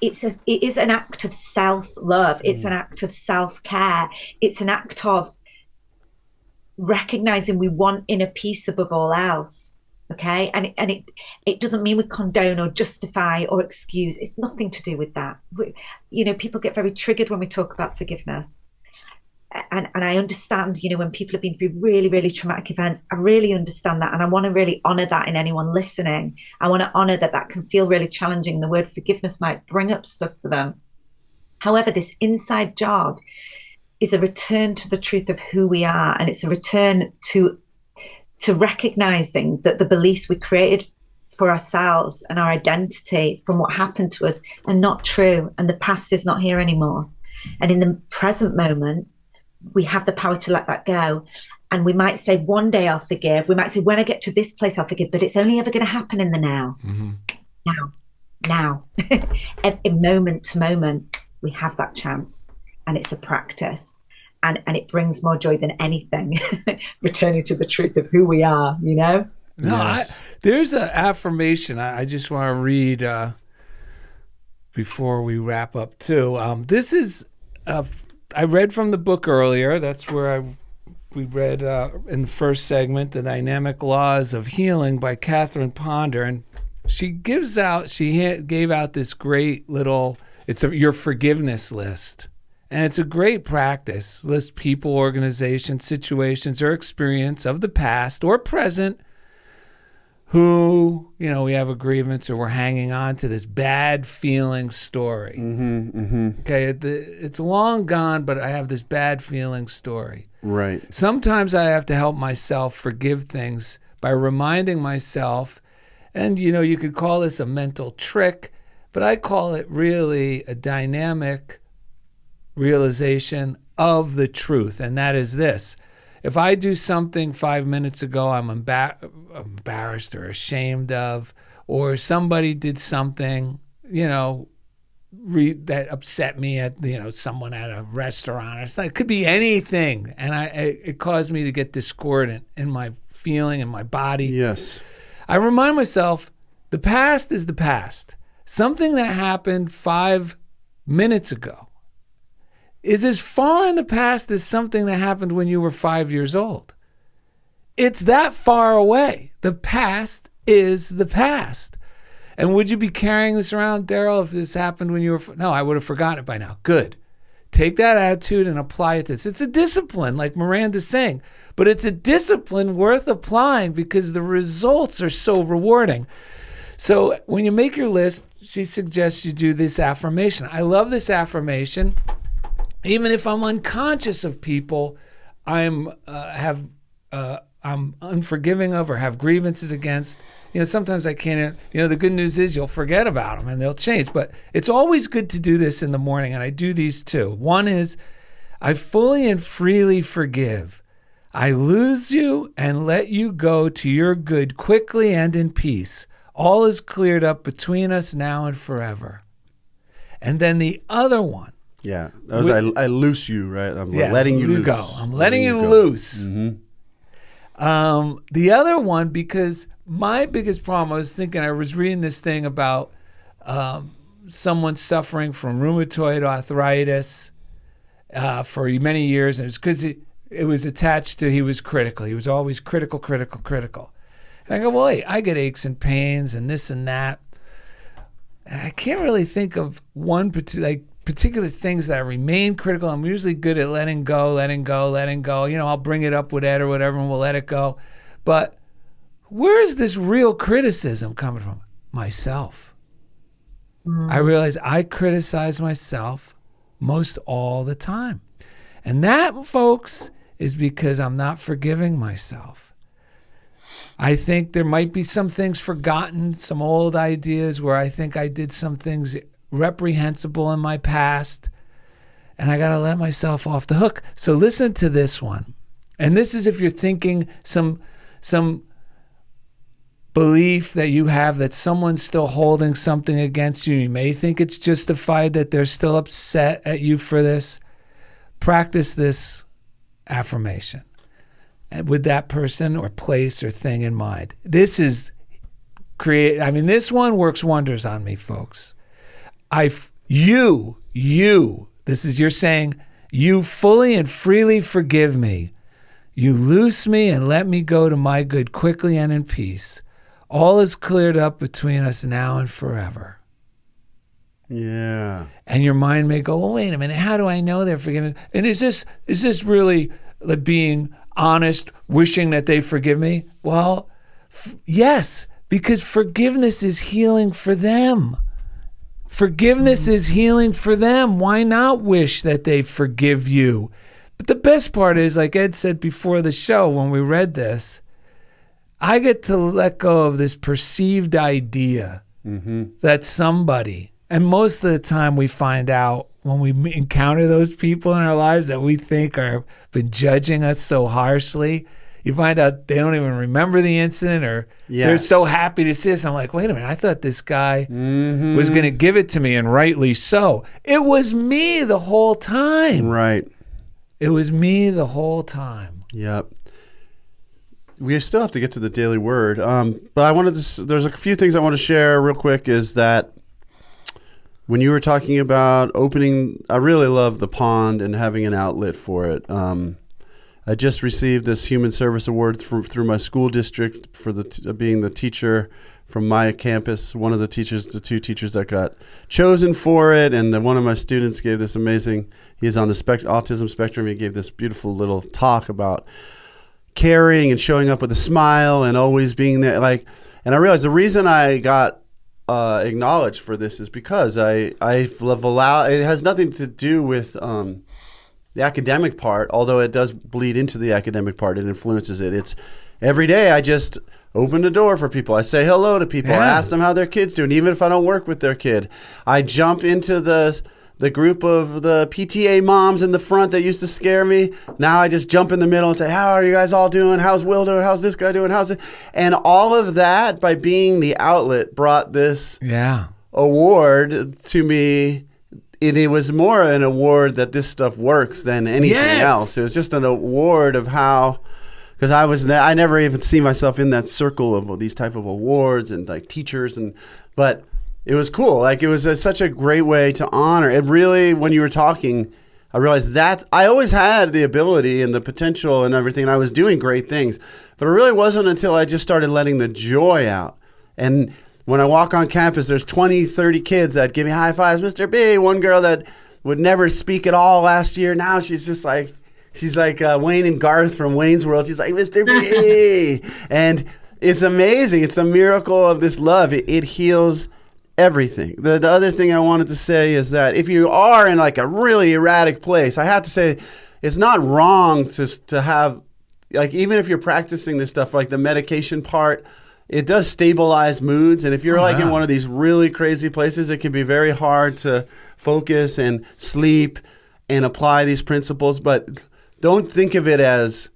is an act of self-love. It's an act of self-care. It's an act of recognizing we want inner peace above all else. Okay, and it doesn't mean we condone or justify or excuse. It's nothing to do with that. People get very triggered when we talk about forgiveness. And I understand, when people have been through really, really traumatic events, I really understand that. And I want to really honor that in anyone listening. I want to honor that can feel really challenging. The word forgiveness might bring up stuff for them. However, this inside job is a return to the truth of who we are. And it's a return to recognizing that the beliefs we created for ourselves and our identity from what happened to us are not true. And the past is not here anymore. And in the present moment, we have the power to let that go. And we might say, one day I'll forgive. We might say, when I get to this place, I'll forgive. But it's only ever going to happen in the now. Now. In moment to moment, we have that chance. And it's a practice. And it brings more joy than anything, returning to the truth of who we are, No, yes. There's an affirmation I just want to read before we wrap up, too. This is... I read from the book earlier. That's where we read in the first segment, The Dynamic Laws of Healing by Catherine Ponder. And she gave out this great little, your forgiveness list. And it's a great practice. List people, organizations, situations, or experience of the past or present who, we have a grievance or we're hanging on to this bad feeling story. Okay, it's long gone, but I have this bad feeling story. Right. Sometimes I have to help myself forgive things by reminding myself, and you could call this a mental trick, but I call it really a dynamic realization of the truth, and that is this. If I do something 5 minutes ago I'm embarrassed or ashamed of, or somebody did something, that upset me at, someone at a restaurant or something, it could be anything, and it caused me to get discordant in my feeling in my body. Yes. I remind myself, the past is the past. Something that happened 5 minutes ago is as far in the past as something that happened when you were 5 years old. It's that far away. The past is the past. And would you be carrying this around, Darrell, if this happened when you were... No, I would have forgotten it by now. Good. Take that attitude and apply it to this. It's a discipline, like Miranda's saying, but it's a discipline worth applying because the results are so rewarding. So when you make your list, she suggests you do this affirmation. I love this affirmation. Even if I'm unconscious of people I'm unforgiving of or have grievances against, sometimes I can't, the good news is you'll forget about them and they'll change. But it's always good to do this in the morning, and I do these too. One is, I fully and freely forgive. I lose you and let you go to your good quickly and in peace. All is cleared up between us now and forever. And then the other one. Yeah, that was I loose you, right? I'm letting you loose. Go. I'm letting you loose. The other one, because my biggest problem, I was reading this thing about someone suffering from rheumatoid arthritis for many years, and it's because it was attached to he was critical. He was always critical. And I go, well, wait, I get aches and pains and this and that. And I can't really think of one particular, particular things that remain critical. I'm usually good at letting go. I'll bring it up with Ed or whatever, and we'll let it go. But where is this real criticism coming from? Myself. I realize I criticize myself most all the time. And that, folks, is because I'm not forgiving myself. I think there might be some things forgotten, some old ideas where I think I did some things reprehensible in my past, and I got to let myself off the hook. So listen to this one. And this is if you're thinking some belief that you have that someone's still holding something against you. You may think it's justified that they're still upset at you for this. Practice this affirmation with that person or place or thing in mind. This one works wonders on me, folks. This is you're saying, you fully and freely forgive me. You loose me and let me go to my good quickly and in peace. All is cleared up between us now and forever. Yeah. And your mind may go, well, wait a minute, how do I know they're forgiving? And is this really like being honest, wishing that they forgive me? Well, yes, because forgiveness is healing for them. Forgiveness is healing for them. Why not wish that they forgive you? But the best part is, like Ed said before the show when we read this, I get to let go of this perceived idea that somebody, and most of the time we find out when we encounter those people in our lives that we think are been judging us so harshly, you find out they don't even remember the incident, or they're so happy to see us. I'm like, wait a minute, I thought this guy was going to give it to me, and rightly so. It was me the whole time. Right. It was me the whole time. Yep. We still have to get to the daily word, but I wanted to. There's a few things I want to share real quick. Is that when you were talking about opening, I really love the pond and having an outlet for it. I just received this Human Service Award through my school district for being the teacher from my campus. One of the two teachers that got chosen for it, and then one of my students gave this amazing. He's on the autism spectrum. He gave this beautiful little talk about caring and showing up with a smile and always being there. And I realized the reason I got acknowledged for this is because I've allowed. It has nothing to do with the academic part, although it does bleed into the academic part. It influences it. It's every day I just open the door for people. I say hello to people. I ask them how their kid's doing, even if I don't work with their kid. I jump into the group of the PTA moms in the front that used to scare me. Now I just jump in the middle and say, how are you guys all doing? How's Will doing? How's this guy doing? How's it? And all of that, by being the outlet, brought this award to me. It was more an award that this stuff works than anything else. It was just an award of how, because I never even see myself in that circle of these type of awards and like teachers, but it was cool. Like it was such a great way to honor. It really, when you were talking, I realized that I always had the ability and the potential and everything, and I was doing great things, but it really wasn't until I just started letting the joy out. And when I walk on campus, there's 20, 30 kids that give me high fives. Mr. B, one girl that would never speak at all last year. Now she's just like, Wayne and Garth from Wayne's World. She's like, Mr. B. And it's amazing. It's a miracle of this love. It heals everything. The other thing I wanted to say is that if you are in like a really erratic place, I have to say it's not wrong to have, like, even if you're practicing this stuff, like the medication part, it does stabilize moods. And if you're in one of these really crazy places, it can be very hard to focus and sleep and apply these principles. But don't think of it as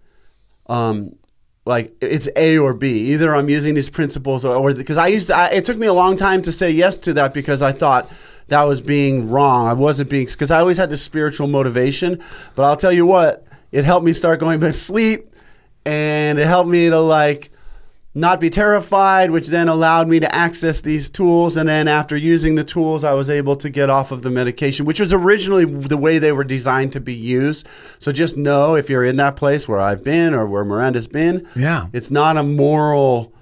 like it's A or B. Either I'm using these principles or because it took me a long time to say yes to that because I thought that was being wrong. I wasn't being, because I always had this spiritual motivation. But I'll tell you what, it helped me start going back to sleep, and it helped me to like not be terrified, which then allowed me to access these tools. And then after using the tools, I was able to get off of the medication, which was originally the way they were designed to be used. So just know, if you're in that place where I've been or where Miranda's been, it's not a moral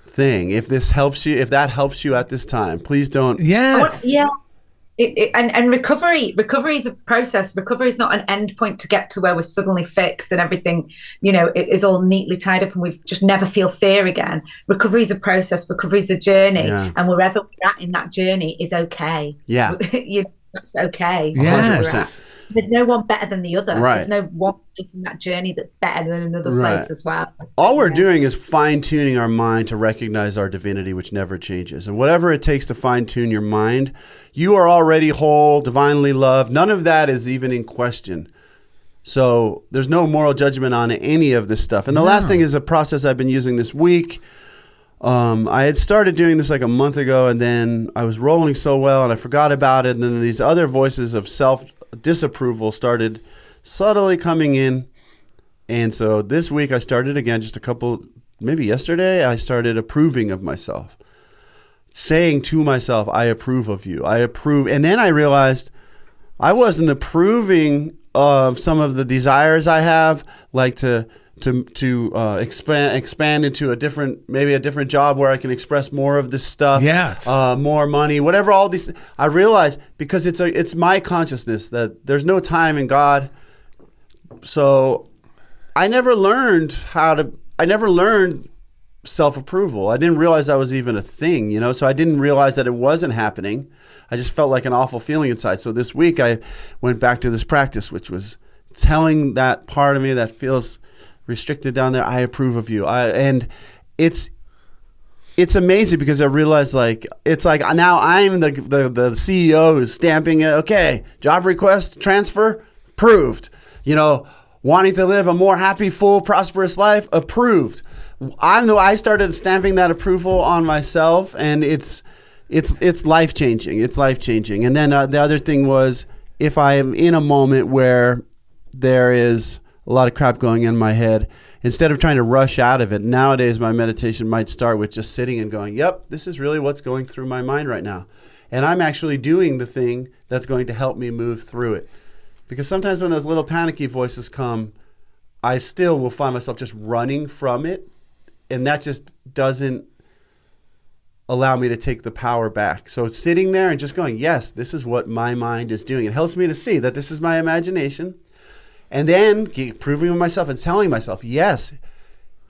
thing. If that helps you at this time, please don't. Yeah. And recovery is a process. Recovery is not an end point to get to where we're suddenly fixed and everything, it is all neatly tied up and we just never feel fear again. Recovery is a process. Recovery is a journey, and wherever we're at in that journey is okay. Yeah, that's okay. Yes. There's no one better than the other. Right. There's no one place in that journey that's better than another place as well. All we're doing is fine-tuning our mind to recognize our divinity, which never changes. And whatever it takes to fine-tune your mind, you are already whole, divinely loved. None of that is even in question. So there's no moral judgment on any of this stuff. And the last thing is a process I've been using this week. I had started doing this like a month ago, and then I was rolling so well, and I forgot about it. And then these other voices of self-disapproval started subtly coming in. And so this week I started again, maybe yesterday, I started approving of myself. Saying to myself, I approve of you. I approve. And then I realized I wasn't approving of some of the desires I have, like to expand into a different job where I can express more of this stuff. Yes. More money, whatever. All these. I realize because it's my consciousness that there's no time in God. So I never learned self-approval. I didn't realize that was even a thing, so I didn't realize that it wasn't happening. I just felt like an awful feeling inside. So this week I went back to this practice, which was telling that part of me that feels restricted down there, I approve of you. And it's amazing because I realized it's like now I'm the CEO who's stamping it. Okay, job request, transfer, approved. Wanting to live a more happy, full, prosperous life, approved. I started stamping that approval on myself, and it's life changing. It's life changing. And then the other thing was, if I am in a moment where there is a lot of crap going in my head, instead of trying to rush out of it, nowadays my meditation might start with just sitting and going, yep, this is really what's going through my mind right now. And I'm actually doing the thing that's going to help me move through it. Because sometimes when those little panicky voices come, I still will find myself just running from it. And that just doesn't allow me to take the power back. So sitting there and just going, yes, this is what my mind is doing. It helps me to see that this is my imagination. And then proving with myself and telling myself, yes.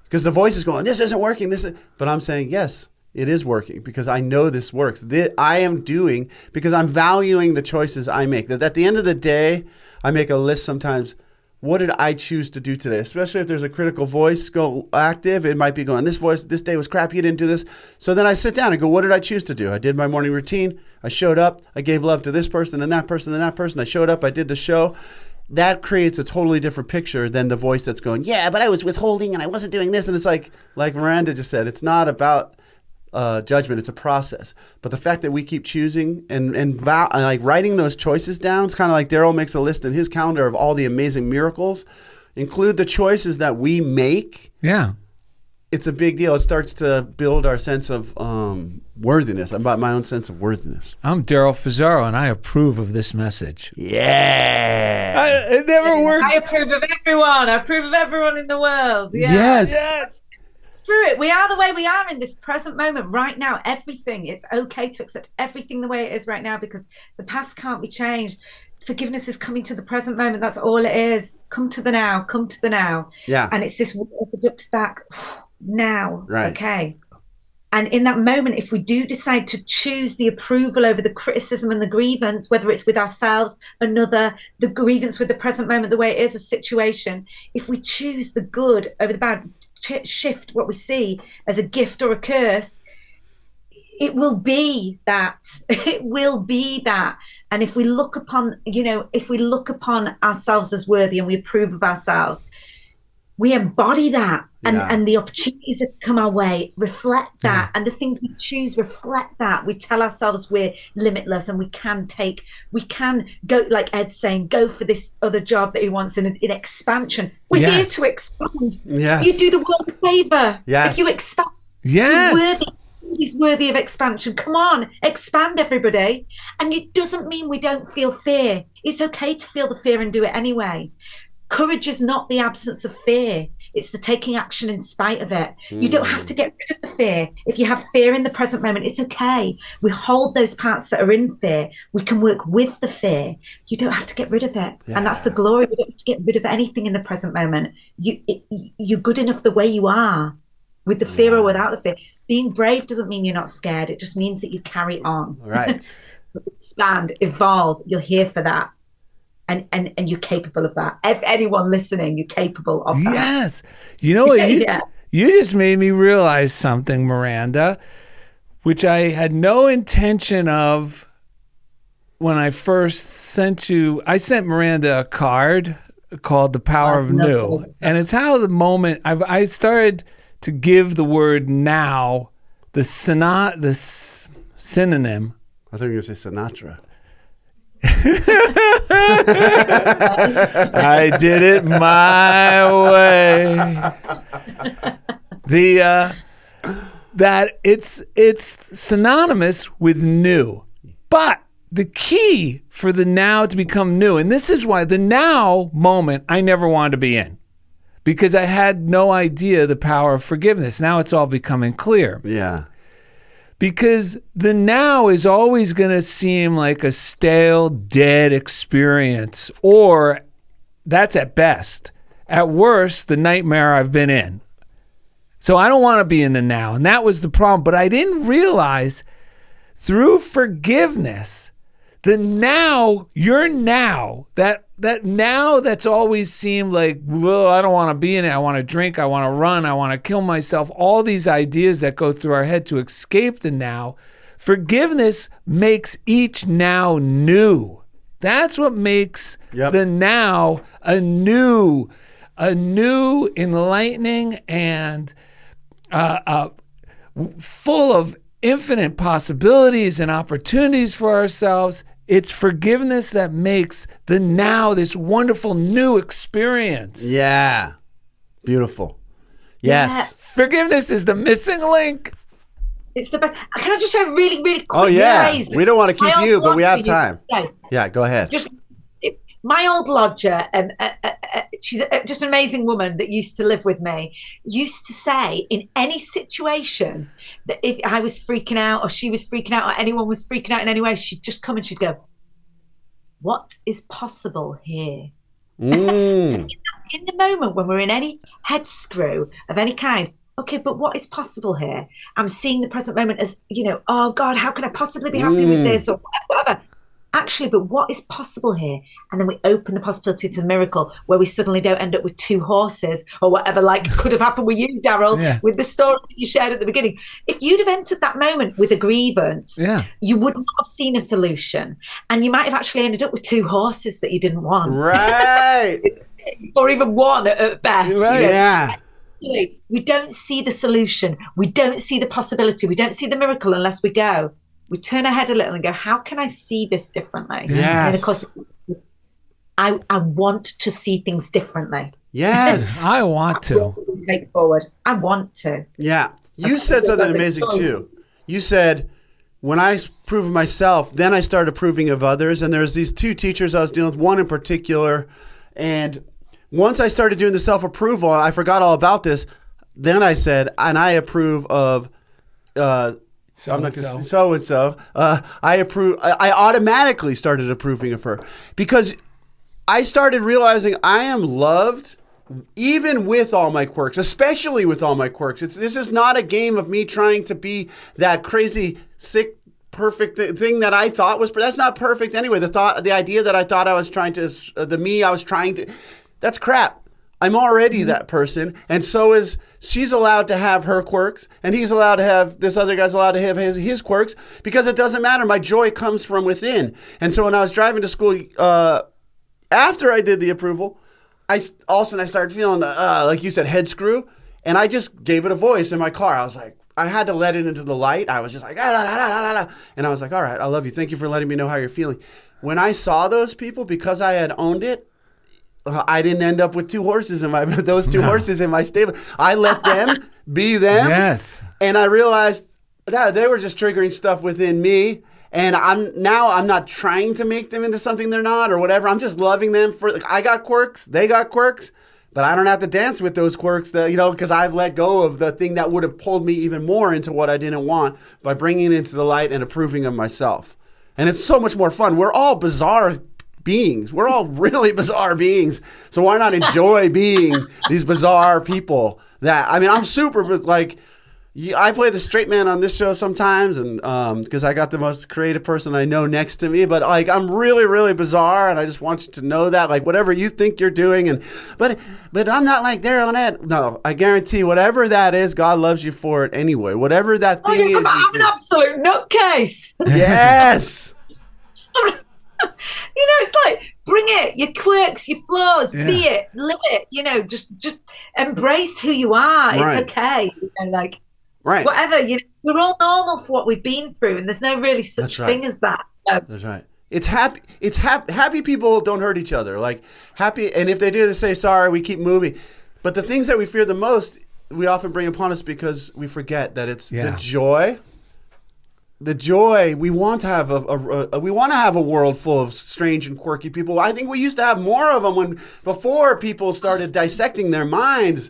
Because the voice is going, this isn't working. But I'm saying, yes, it is working because I know this works. I am doing because I'm valuing the choices I make. That at the end of the day, I make a list sometimes. What did I choose to do today? Especially if there's a critical voice go active, it might be going, this day was crap, you didn't do this. So then I sit down and go, what did I choose to do? I did my morning routine. I showed up. I gave love to this person and that person and that person. I showed up. I did the show. That creates a totally different picture than the voice that's going, yeah, but I was withholding and I wasn't doing this. And it's like Miranda just said, it's not about judgment, it's a process. But the fact that we keep choosing and like writing those choices down, it's kind of like Darrell makes a list in his calendar of all the amazing miracles. Include the choices that we make. Yeah. It's a big deal. It starts to build our sense of worthiness. I'm about my own sense of worthiness. I'm Darrell Fazaro, and I approve of this message. Yeah. It never worked. I approve of everyone. I approve of everyone in the world. Yeah. Yes. Through it, we are the way we are in this present moment right now. Everything, it's okay to accept everything the way it is right now because the past can't be changed. Forgiveness is coming to the present moment. That's all it is. Come to the now. Come to the now. Yeah. And it's this the ducks back now. Right. Okay. And in that moment, if we do decide to choose the approval over the criticism and the grievance, whether it's with ourselves, another, the grievance with the present moment, the way it is, a situation, if we choose the good over the bad, shift what we see as a gift or a curse, it will be that. It will be that. And if we look upon, ourselves as worthy and we approve of ourselves, we embody that. And the opportunities that come our way reflect that. And the things we choose reflect that. We tell ourselves we're limitless and we can go, like Ed's saying, go for this other job that he wants in expansion. We're here to expand. Yes. You do the world a favor. Yes. If you expand, Yes. he's worthy of expansion. Come on, expand, everybody. And it doesn't mean we don't feel fear. It's okay to feel the fear and do it anyway. Courage is not the absence of fear. It's the taking action in spite of it. You don't have to get rid of the fear. If you have fear in the present moment, it's okay. We hold those parts that are in fear. We can work with the fear. You don't have to get rid of it. Yeah. And that's the glory. You don't have to get rid of anything in the present moment. You're good enough the way you are, with the fear or without the fear. Being brave doesn't mean you're not scared. It just means that you carry on. Right. Expand, evolve. You're here for that. And you're capable of that. If anyone listening, you're capable of that. Yes. You know what? You just made me realize something, Miranda, which I had no intention of when I first sent you. I sent Miranda a card called The Power of New. And it's how the moment I started to give the word now, the synonym. I thought you were going to say Sinatra. I did it my way. That it's synonymous with new, but the key for the now to become new, and this is why the now moment I never wanted to be in, because I had no idea the power of forgiveness. Now it's all becoming clear. Yeah. Because the now is always going to seem like a stale, dead experience, or that's at best. At worst, the nightmare I've been in. So I don't want to be in the now, and that was the problem. But I didn't realize through forgiveness, the now, your now, that now that's always seemed like, well, I don't want to be in it. I want to drink. I want to run. I want to kill myself. All these ideas that go through our head to escape the now. Forgiveness makes each now new. That's what makes the now a new enlightening and full of infinite possibilities and opportunities for ourselves. It's forgiveness that makes the now this wonderful new experience. Yeah. Beautiful. Yes. Yeah. Forgiveness is the missing link. It's the best. Can I just say really, really quick? Oh, yeah. We don't want to keep you, but we have time. Yeah, go ahead. My old lodger, she's just an amazing woman that used to live with me, used to say in any situation that if I was freaking out or she was freaking out or anyone was freaking out in any way, she'd just come and she'd go, what is possible here? In the moment when we're in any head screw of any kind, okay, but what is possible here? I'm seeing the present moment as, oh God, how can I possibly be happy with this or whatever. Actually, but what is possible here? And then we open the possibility to the miracle where we suddenly don't end up with 2 horses or whatever, like could have happened with you, Darrell, with the story that you shared at the beginning. If you'd have entered that moment with a grievance, you would not have seen a solution. And you might have actually ended up with 2 horses that you didn't want. Right. Or even 1 at best. Right. Yeah. We don't see the solution. We don't see the possibility. We don't see the miracle unless we go. We turn our head a little and go, how can I see this differently? Yes. And of course, I want to see things differently. Yes. I want to. Take forward. I want to. Yeah. You said something amazing too. You said, when I prove of myself, then I start approving of others. And there's these 2 teachers I was dealing with, one in particular. And once I started doing the self-approval, I forgot all about this. Then I said, and I approve of so-and-so. I approve. I automatically started approving of her because I started realizing I am loved even with all my quirks, especially with all my quirks. This is not a game of me trying to be that crazy, sick, perfect thing that I thought was. That's not perfect anyway. The idea that I thought I was trying to, that's crap. I'm already that person, and so is she's allowed to have her quirks, and he's allowed to have, this other guy's allowed to have his quirks, because it doesn't matter. My joy comes from within. And so when I was driving to school, after I did the approval, all of a sudden I started feeling, like you said, head screw, and I just gave it a voice in my car. I was like, I had to let it into the light. I was just like, and I was like, all right, I love you. Thank you for letting me know how you're feeling. When I saw those people, because I had owned it, I didn't end up with 2 horses horses in my stable. I let them be them. Yes. And I realized that they were just triggering stuff within me. And I'm not trying to make them into something they're not or whatever. I'm just loving them for, like, I got quirks, they got quirks, but I don't have to dance with those quirks that, because I've let go of the thing that would have pulled me even more into what I didn't want by bringing it into the light and approving of myself. And it's so much more fun. We're all bizarre beings. We're all really bizarre beings. So why not enjoy being these bizarre people I'm super, like, I play the straight man on this show sometimes, and because I got the most creative person I know next to me. But like, I'm really, really bizarre, and I just want you to know that. Like, whatever you think you're doing, but I'm not like Darrell and Ed. No, I guarantee whatever that is, God loves you for it anyway. Whatever that thing is. I'm an absolute nutcase. Yes. It's like, bring it, your quirks, your flaws, be it, live it. Just embrace who you are. It's okay. Right. Whatever, we're all normal for what we've been through, and there's no really such thing as that. So. That's right. It's happy people don't hurt each other. Like, happy, and if they do, they say sorry, we keep moving. But the things that we fear the most, we often bring upon us because we forget that it's the joy. The joy, we want to have a world full of strange and quirky people. I think we used to have more of them before people started dissecting their minds.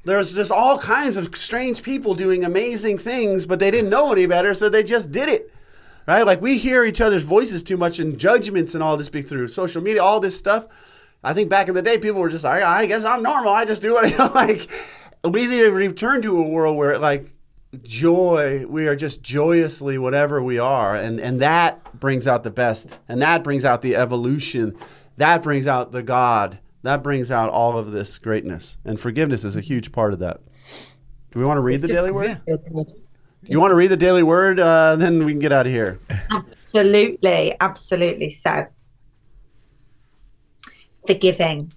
There's just all kinds of strange people doing amazing things, but they didn't know any better, so they just did it, right? Like, we hear each other's voices too much and judgments and all this through social media, all this stuff. I think back in the day, people were just like, I guess I'm normal. I just do what I like. We need to return to a world where, like, joy, we are just joyously whatever we are, and that brings out the best, and that brings out the evolution, that brings out the God. That brings out all of this greatness. And forgiveness is a huge part of that. Do we want to read the Daily Word? Yeah. You want to read the Daily Word? Then we can get out of here. Absolutely. Absolutely. So, forgiving.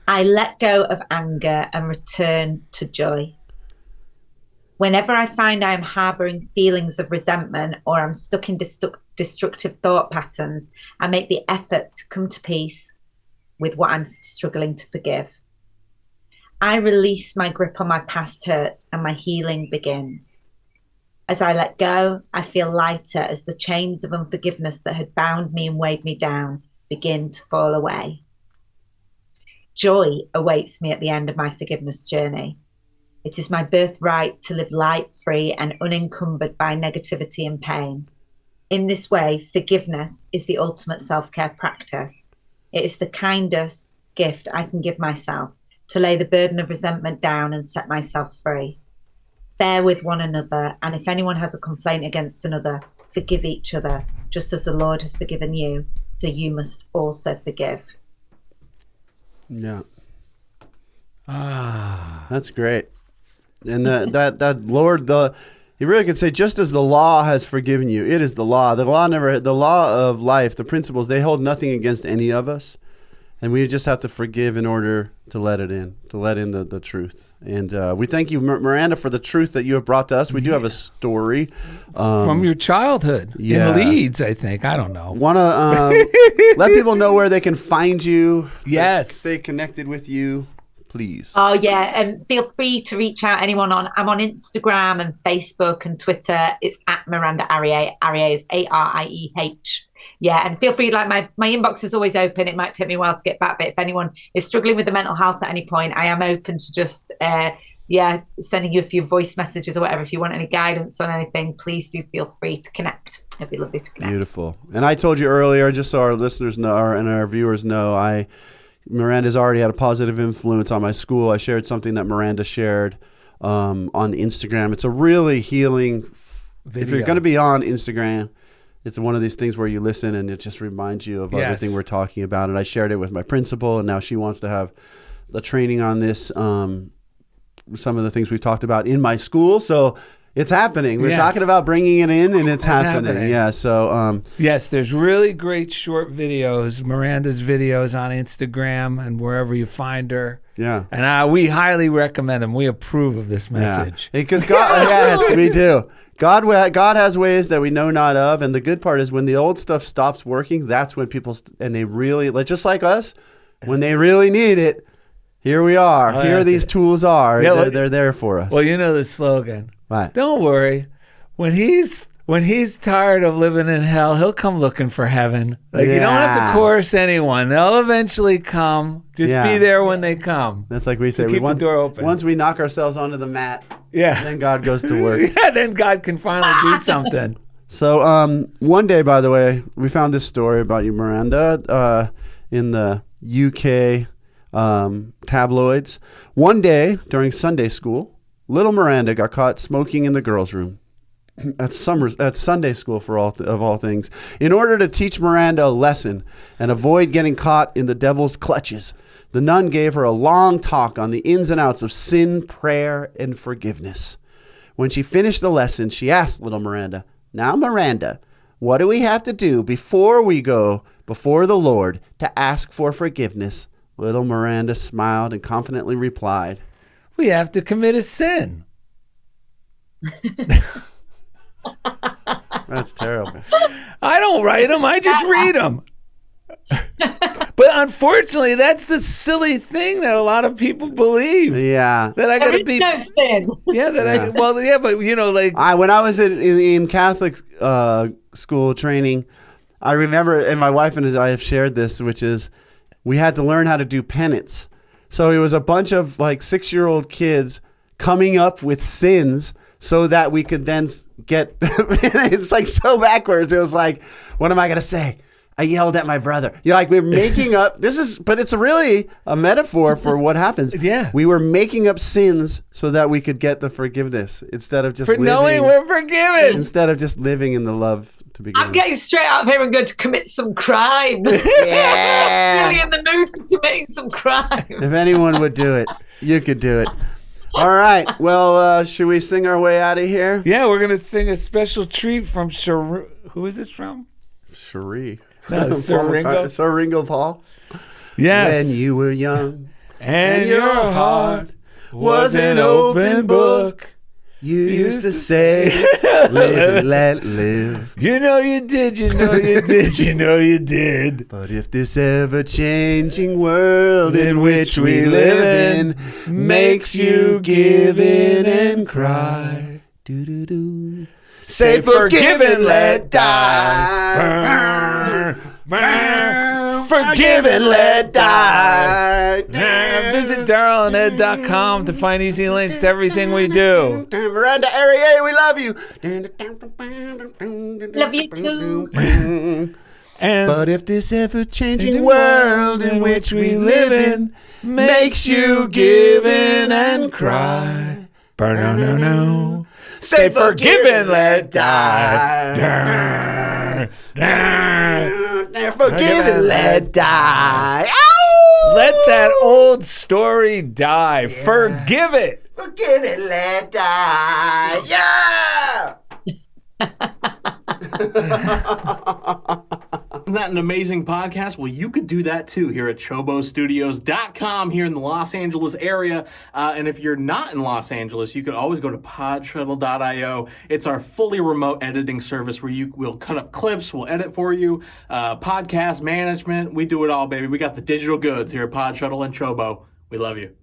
I let go of anger and return to joy. Whenever I find I am harboring feelings of resentment or I'm stuck in destructive thought patterns, I make the effort to come to peace with what I'm struggling to forgive. I release my grip on my past hurts and my healing begins. As I let go, I feel lighter as the chains of unforgiveness that had bound me and weighed me down begin to fall away. Joy awaits me at the end of my forgiveness journey. It is my birthright to live light-free and unencumbered by negativity and pain. In this way, forgiveness is the ultimate self-care practice. It is the kindest gift I can give myself to lay the burden of resentment down and set myself free. Bear with one another, and if anyone has a complaint against another, forgive each other, just as the Lord has forgiven you, so you must also forgive. Yeah. That's great. And that Lord, he really could say, just as the law has forgiven you, it is the law. The law of life, the principles, they hold nothing against any of us. And we just have to forgive in order to let it in, the truth. And we thank you, Miranda, for the truth that you have brought to us. We do have a story. From your childhood in Leeds, I think. I don't know. Want to let people know where they can find you. Yes. Stay connected with you. Please. Oh, yeah. And feel free to reach out I'm on Instagram and Facebook and Twitter. It's at Miranda Arieh. Arieh is Arieh. Yeah. And feel free, like my inbox is always open. It might take me a while to get back, but if anyone is struggling with the mental health at any point, I am open to just, sending you a few voice messages or whatever. If you want any guidance on anything, please do feel free to connect. It'd be lovely to connect. Beautiful. And I told you earlier, just so our listeners know and our viewers know, Miranda's already had a positive influence on my school. I shared something that Miranda shared on Instagram. It's a really healing video. If you're going to be on Instagram, it's one of these things where you listen and it just reminds you of everything we're talking about. And I shared it with my principal, and now she wants to have the training on this, some of the things we've talked about in my school. So it's happening. We're talking about bringing it in, and it's happening. Yeah. So yes, there's really great short videos, Miranda's videos on Instagram and wherever you find her. Yeah. And we highly recommend them. We approve of this message. Because God, yes, we do. God has ways that we know not of, and the good part is when the old stuff stops working, that's when people and they really, just like us, when they really need it. Here we are. Here these tools are. Yeah, they're there for us. Well, you know the slogan. Right. Don't worry. When he's when he's tired of living in hell, he'll come looking for heaven. Like you don't have to coerce anyone; they'll eventually come. Just be there when they come. That's like we say. So keep the door open. Once we knock ourselves onto the mat, then God goes to work. Then God can finally do something. So one day, by the way, we found this story about you, Miranda, in the UK tabloids. One day during Sunday school, little Miranda got caught smoking in the girls' room at Sunday school of all things. In order to teach Miranda a lesson and avoid getting caught in the devil's clutches, the nun gave her a long talk on the ins and outs of sin, prayer, and forgiveness. When she finished the lesson, she asked little Miranda, "Now, Miranda, what do we have to do before we go before the Lord to ask for forgiveness?" Little Miranda smiled and confidently replied, "We have to commit a sin." That's terrible. I don't write them. I just read them. But unfortunately, that's the silly thing that a lot of people believe. Yeah. That I got to be. No sin. Yeah. But you know, like when I was in Catholic school training, I remember, and my wife and I have shared this, which is we had to learn how to do penance. So it was a bunch of like 6-year-old kids coming up with sins so that we could then get. It's like so backwards. It was like, what am I going to say? I yelled at my brother. Like we're making up. But it's really a metaphor for what happens. Yeah. We were making up sins so that we could get the forgiveness instead of just knowing we're forgiven. Instead of just living in the love to begin. I'm getting straight out of here and going to commit some crime. Yeah. I'm really in the mood for committing some crime. If anyone would do it, you could do it. All right. Well, should we sing our way out of here? Yeah, we're gonna sing a special treat from Who is this from? Cherie. No, Sir Ringo. Sir Ringo Paul. Yes. When you were young and your heart was an open book, you used to say, live and let live. You know you did, you know you did, you know you did. But if this ever-changing world in which we live in makes you give in and cry, do-do-do, say forgive and let die. Forgive and let die. Visit DarrellandEd.com to find easy links to everything we do. Miranda Arieh, we love you. Love you too. But if this ever-changing world in which we live in makes you give in and cry, no. Say forgive and let die. Forgive and let die. Ow! Let that old story die. Yeah. Forgive it. Forgive and let die. Yeah. Isn't that an amazing podcast? Well, you could do that too here at CHOBOstudios.com here in the Los Angeles area. And if you're not in Los Angeles, you could always go to PodShuttle.io. It's our fully remote editing service where we'll cut up clips, we'll edit for you, podcast management. We do it all, baby. We got the digital goods here at PodShuttle and CHOBO. We love you.